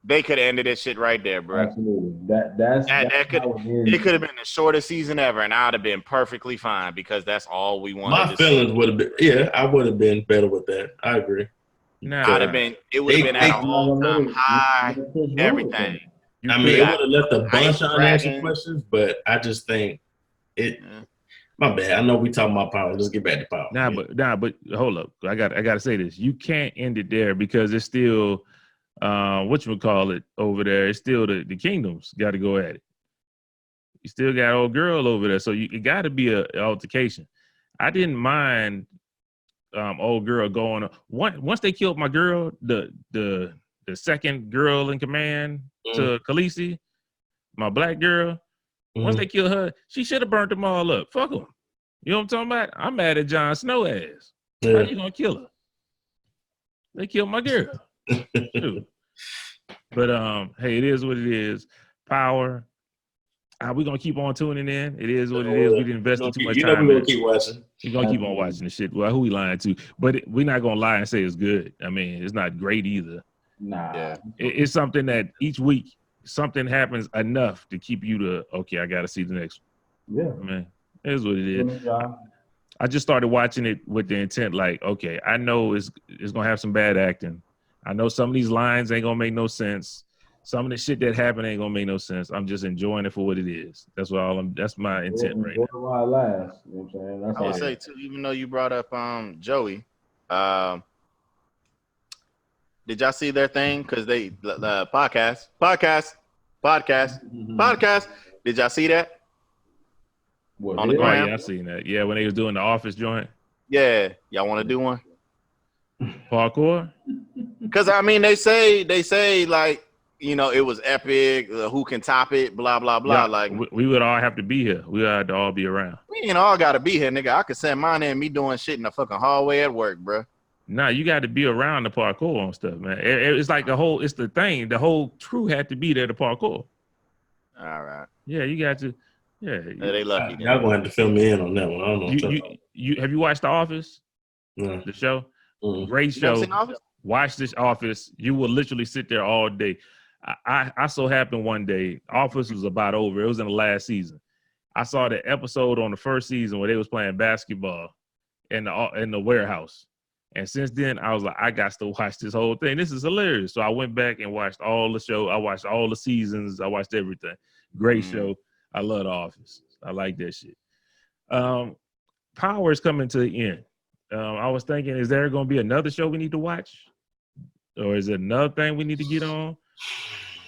[SPEAKER 2] They could have ended that shit right there, bro.
[SPEAKER 6] Absolutely.
[SPEAKER 2] It could have been the shortest season ever, and I'd have been perfectly fine because that's all we wanted.
[SPEAKER 3] My feelings would have been, I would have been better with that. I agree.
[SPEAKER 2] I'd have been. It would have been at an all-time high. Everything.
[SPEAKER 3] I mean, it would have left a bunch of unanswered questions, but I just think it. My bad. I know we talking about power. Let's get back to power.
[SPEAKER 1] But hold up. I got to say this. You can't end it there because it's still whatchamacallit over there. It's still the kingdoms got to go at it. You still got old girl over there, so it got to be a altercation. I didn't mind old girl going. Once they killed my girl, the second girl in command to Khaleesi, my black girl. Once they killed her, she should have burnt them all up. Fuck them. You know what I'm talking about? I'm mad at Jon Snow ass.
[SPEAKER 3] Yeah.
[SPEAKER 1] How you gonna kill her? They killed my girl. But hey, it is what it is. Power. We're gonna keep on tuning in. It is what it is. We didn't invest too much time.
[SPEAKER 3] We're gonna keep watching.
[SPEAKER 1] We're gonna keep on watching the shit. Well, who we lying to? But we're not gonna lie and say it's good. I mean, it's not great either.
[SPEAKER 6] Nah.
[SPEAKER 2] Yeah.
[SPEAKER 1] It's something that each week something happens enough to keep you to, okay, I got to see the next one.
[SPEAKER 6] Yeah.
[SPEAKER 1] I mean, it is what it is. I just started watching it with the intent like, okay, I know it's going to have some bad acting. I know some of these lines ain't going to make no sense. some of the shit that happened ain't gonna make no sense. I'm just enjoying it for what it is. That's what that's my intent right now.
[SPEAKER 6] While it lasts, you know what I'm saying? That's
[SPEAKER 2] I would
[SPEAKER 6] all.
[SPEAKER 2] say too, even though you brought up Joey, did y'all see their thing? Because they podcast. Did y'all see that
[SPEAKER 6] What,
[SPEAKER 2] on the
[SPEAKER 6] his?
[SPEAKER 1] Oh
[SPEAKER 2] gram?
[SPEAKER 1] yeah, I seen that. Yeah, when they was doing the office joint,
[SPEAKER 2] Yeah, y'all want to do one?
[SPEAKER 1] parkour.
[SPEAKER 2] Because I mean, they say like, you know, it was epic. Who can top it? Blah blah blah.
[SPEAKER 1] Yeah,
[SPEAKER 2] Like
[SPEAKER 1] we would all have to be here. We had to all be around.
[SPEAKER 2] we ain't all gotta be here, nigga. I could send mine in me doing shit in the fucking hallway at work, bro.
[SPEAKER 1] Nah, you got to be around the parkour and stuff, man. It's like it's the thing. The whole crew had to be there to parkour.
[SPEAKER 2] All right.
[SPEAKER 1] Yeah, you got to. Yeah,
[SPEAKER 2] They lucky. then.
[SPEAKER 3] Y'all gonna have to fill me in on that one. I don't know. What
[SPEAKER 1] you have you watched The Office,
[SPEAKER 3] yeah.
[SPEAKER 1] the show?
[SPEAKER 3] Mhm.
[SPEAKER 1] Great
[SPEAKER 2] You never
[SPEAKER 1] show.
[SPEAKER 2] seen Office?
[SPEAKER 1] Watch this Office. You will literally sit there all day. I so happened one day, Office was about over. It was in the last season. I saw the episode on the first season where they was playing basketball in the warehouse. And since then, I was like, I got to watch this whole thing. This is hilarious. So I went back and watched all the show. I watched all the seasons. I watched everything. Great show. I love The Office. I like that shit. Power is coming to the end. I was thinking, is there going to be another show we need to watch? Or is it another thing we need to get on?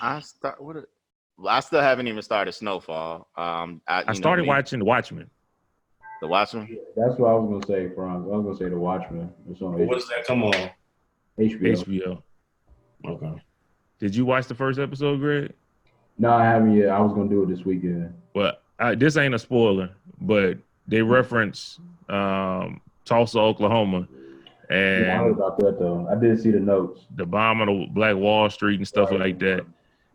[SPEAKER 2] I still haven't even started Snowfall.
[SPEAKER 1] I started watching Watchmen.
[SPEAKER 2] The Watchmen.
[SPEAKER 6] That's what I was gonna say, Franz. I was gonna say The Watchmen. It's on
[SPEAKER 3] What does that come on?
[SPEAKER 6] HBO.
[SPEAKER 3] Okay.
[SPEAKER 1] Did you watch the first episode, Greg?
[SPEAKER 6] No, I haven't yet. I was gonna do it this weekend.
[SPEAKER 1] Well, this ain't a spoiler, but they reference Tulsa, Oklahoma, and
[SPEAKER 6] Yeah, I heard about that though. I did see the notes.
[SPEAKER 1] the bomb on the Black Wall Street and stuff like that.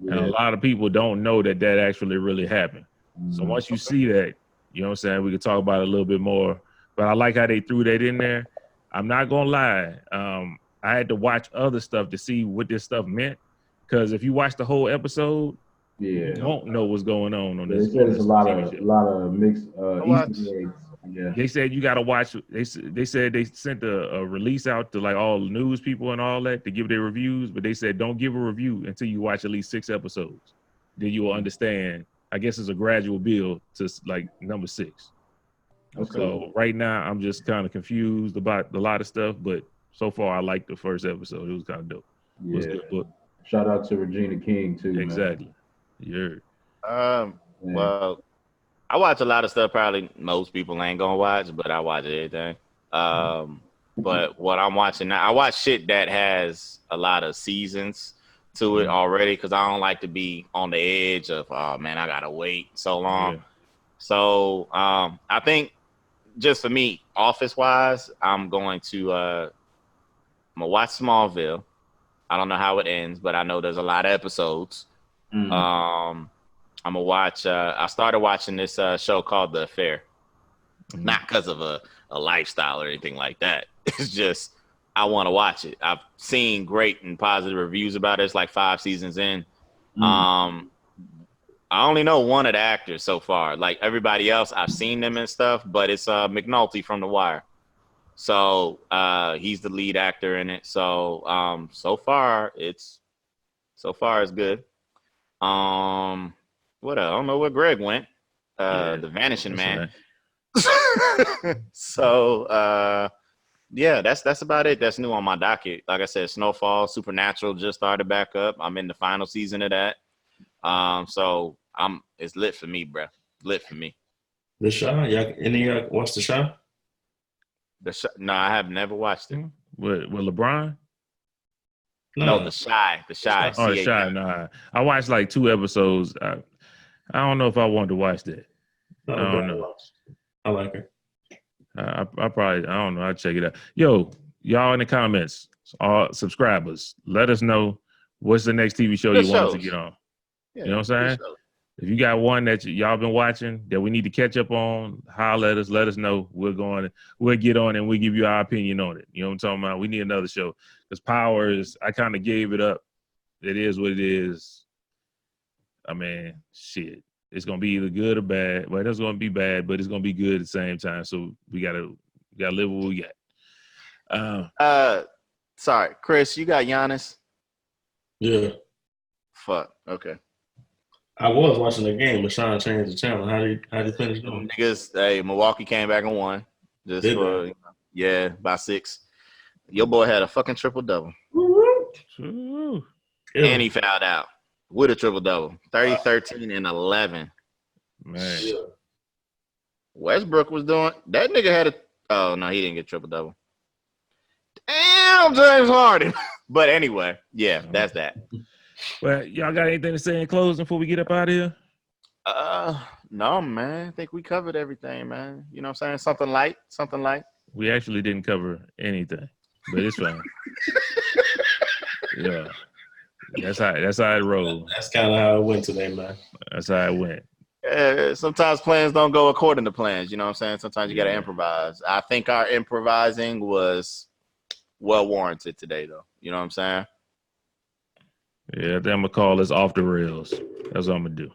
[SPEAKER 6] Yeah.
[SPEAKER 1] And a lot of people don't know that actually really happened. So once you see that, you know what I'm saying, we can talk about it a little bit more. But I like how they threw that in there. I'm not gonna lie. I had to watch other stuff to see what this stuff meant. Because if you watch the whole episode, you won't know what's going on
[SPEAKER 6] They
[SPEAKER 1] this.
[SPEAKER 6] said it's a lot
[SPEAKER 1] TV
[SPEAKER 6] of mixed Easter eggs. Yeah.
[SPEAKER 1] They said you got to watch. They said they sent a release out to like all the news people and all that to give their reviews, but they said don't give a review until you watch at least 6 episodes. Then you will understand. I guess it's a gradual build to like number 6. Okay. So right now I'm just kind of confused about a lot of stuff, but so far I liked the first episode. It was kind of dope.
[SPEAKER 6] Yeah.
[SPEAKER 1] It was a good book.
[SPEAKER 6] Shout out to Regina King too.
[SPEAKER 1] Exactly.
[SPEAKER 6] Man.
[SPEAKER 1] Yeah.
[SPEAKER 2] Well, I watch a lot of stuff probably most people ain't gonna watch, but I watch everything. But what I'm watching now, I watch shit that has a lot of seasons to it already because I don't like to be on the edge of, oh man, I gotta wait so long. Yeah. So I think just for me, office wise, I'm gonna watch Smallville. I don't know how it ends, but I know there's a lot of episodes. I'm gonna watch. I started watching this show called The Affair, not because of a lifestyle or anything like that. It's just I want to watch it. I've seen great and positive reviews about it. It's like 5 seasons in. I only know one of the actors so far. Like everybody else, I've seen them and stuff, but it's McNulty from The Wire. So he's the lead actor in it. So so far it's good. What else? I don't know where Greg went. The Vanishing Man. So yeah, that's about it. That's new on my docket. Like I said, Snowfall, Supernatural just started back up. I'm in the final season of that. So it's lit for me, bro. Lit for me.
[SPEAKER 3] The Chi? What's the Chi?
[SPEAKER 2] No, I have never watched it.
[SPEAKER 1] With LeBron?
[SPEAKER 2] No, the Chi. The Chi.
[SPEAKER 1] Oh, the Chi. Nah, I watched like 2 episodes. I don't know if I wanted to watch that. I don't know.
[SPEAKER 3] I like it.
[SPEAKER 1] I probably, I don't know. I'll check it out. Yo, y'all in the comments, all subscribers, let us know what's the next TV show you want us to get on. Yeah, you know what I'm saying? If you got one that y'all been watching that we need to catch up on, holler at us, let us know. We'll get on and we'll give you our opinion on it. You know what I'm talking about? We need another show. Because Power is, I kind of gave it up. It is what it is. I mean, shit. It's gonna be either good or bad. Well, it's gonna be bad, but it's gonna be good at the same time. So we gotta live what we got.
[SPEAKER 2] Sorry, Chris, you got Giannis?
[SPEAKER 3] Yeah.
[SPEAKER 2] fuck. Okay.
[SPEAKER 3] I was watching the game, but Sean changed the channel. How did he finish
[SPEAKER 2] Them
[SPEAKER 3] doing?
[SPEAKER 2] niggas, hey, Milwaukee came back and won. Just
[SPEAKER 3] Did
[SPEAKER 2] for,
[SPEAKER 3] they?
[SPEAKER 2] yeah, by 6. Your boy had a fucking triple double.
[SPEAKER 1] Ooh.
[SPEAKER 2] And he fouled out with a triple double. 30, 13, and 11.
[SPEAKER 1] Man.
[SPEAKER 3] Yeah.
[SPEAKER 2] Westbrook was doing that nigga had a oh no, he didn't get triple double. Damn, James Harden. But anyway, yeah, that's that.
[SPEAKER 1] Well, y'all got anything to say in closing before we get up out of here?
[SPEAKER 2] No, man. I think we covered everything, man. You know what I'm saying? Something light.
[SPEAKER 1] We actually didn't cover anything, but it's fine. Yeah. That's how it rolled.
[SPEAKER 3] That's kind of how it went today, man.
[SPEAKER 1] That's how it went.
[SPEAKER 2] Sometimes plans don't go according to plans. You know what I'm saying? Sometimes you got to improvise. I think our improvising was well warranted today, though. You know what I'm saying?
[SPEAKER 1] Yeah, then I'm going to call this off the rails. That's what I'm going to do.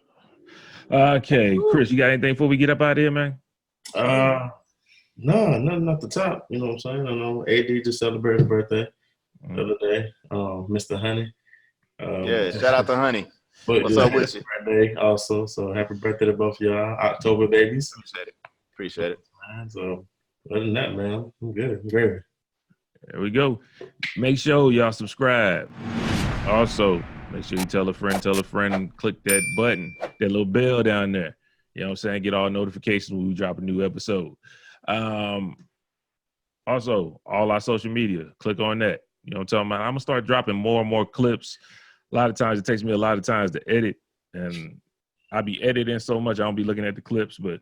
[SPEAKER 1] Okay, Chris, you got anything before we get up out of here, man?
[SPEAKER 3] No, nothing off the top. You know what I'm saying? I know AD just celebrated his birthday the other day. Mr. Honey.
[SPEAKER 2] Yeah, shout out to Honey.
[SPEAKER 3] But
[SPEAKER 2] What's up with you?
[SPEAKER 3] Birthday also, so happy birthday to both of y'all, October babies.
[SPEAKER 2] Appreciate it.
[SPEAKER 3] So other than that, man, I'm good. I'm great.
[SPEAKER 1] There we go. Make sure y'all subscribe. Also, make sure you tell a friend, and click that button, that little bell down there. You know what I'm saying? Get all notifications when we drop a new episode. Also, all our social media, click on that. You know what I'm talking about? I'm going to start dropping more and more clips. A lot of times, it takes me a lot of times to edit, and I be editing so much, I don't be looking at the clips, but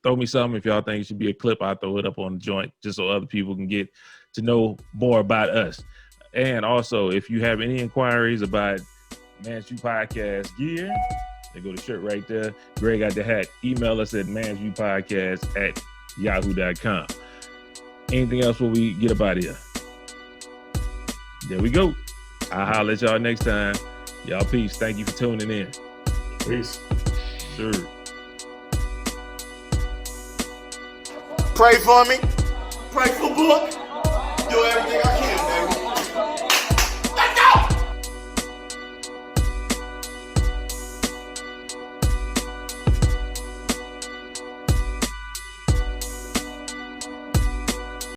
[SPEAKER 1] throw me something. If y'all think it should be a clip, I'll throw it up on the joint just so other people can get to know more about us. And also, if you have any inquiries about Man's View Podcast gear, they go to shirt right there. Greg got the hat. Email us at mansviewpodcast@yahoo.com. Anything else before we get up out of here? There we go. I'll holler at y'all next time. Y'all peace. Thank you for tuning in.
[SPEAKER 3] Peace.
[SPEAKER 1] Sure.
[SPEAKER 2] Pray for me. Pray for Book.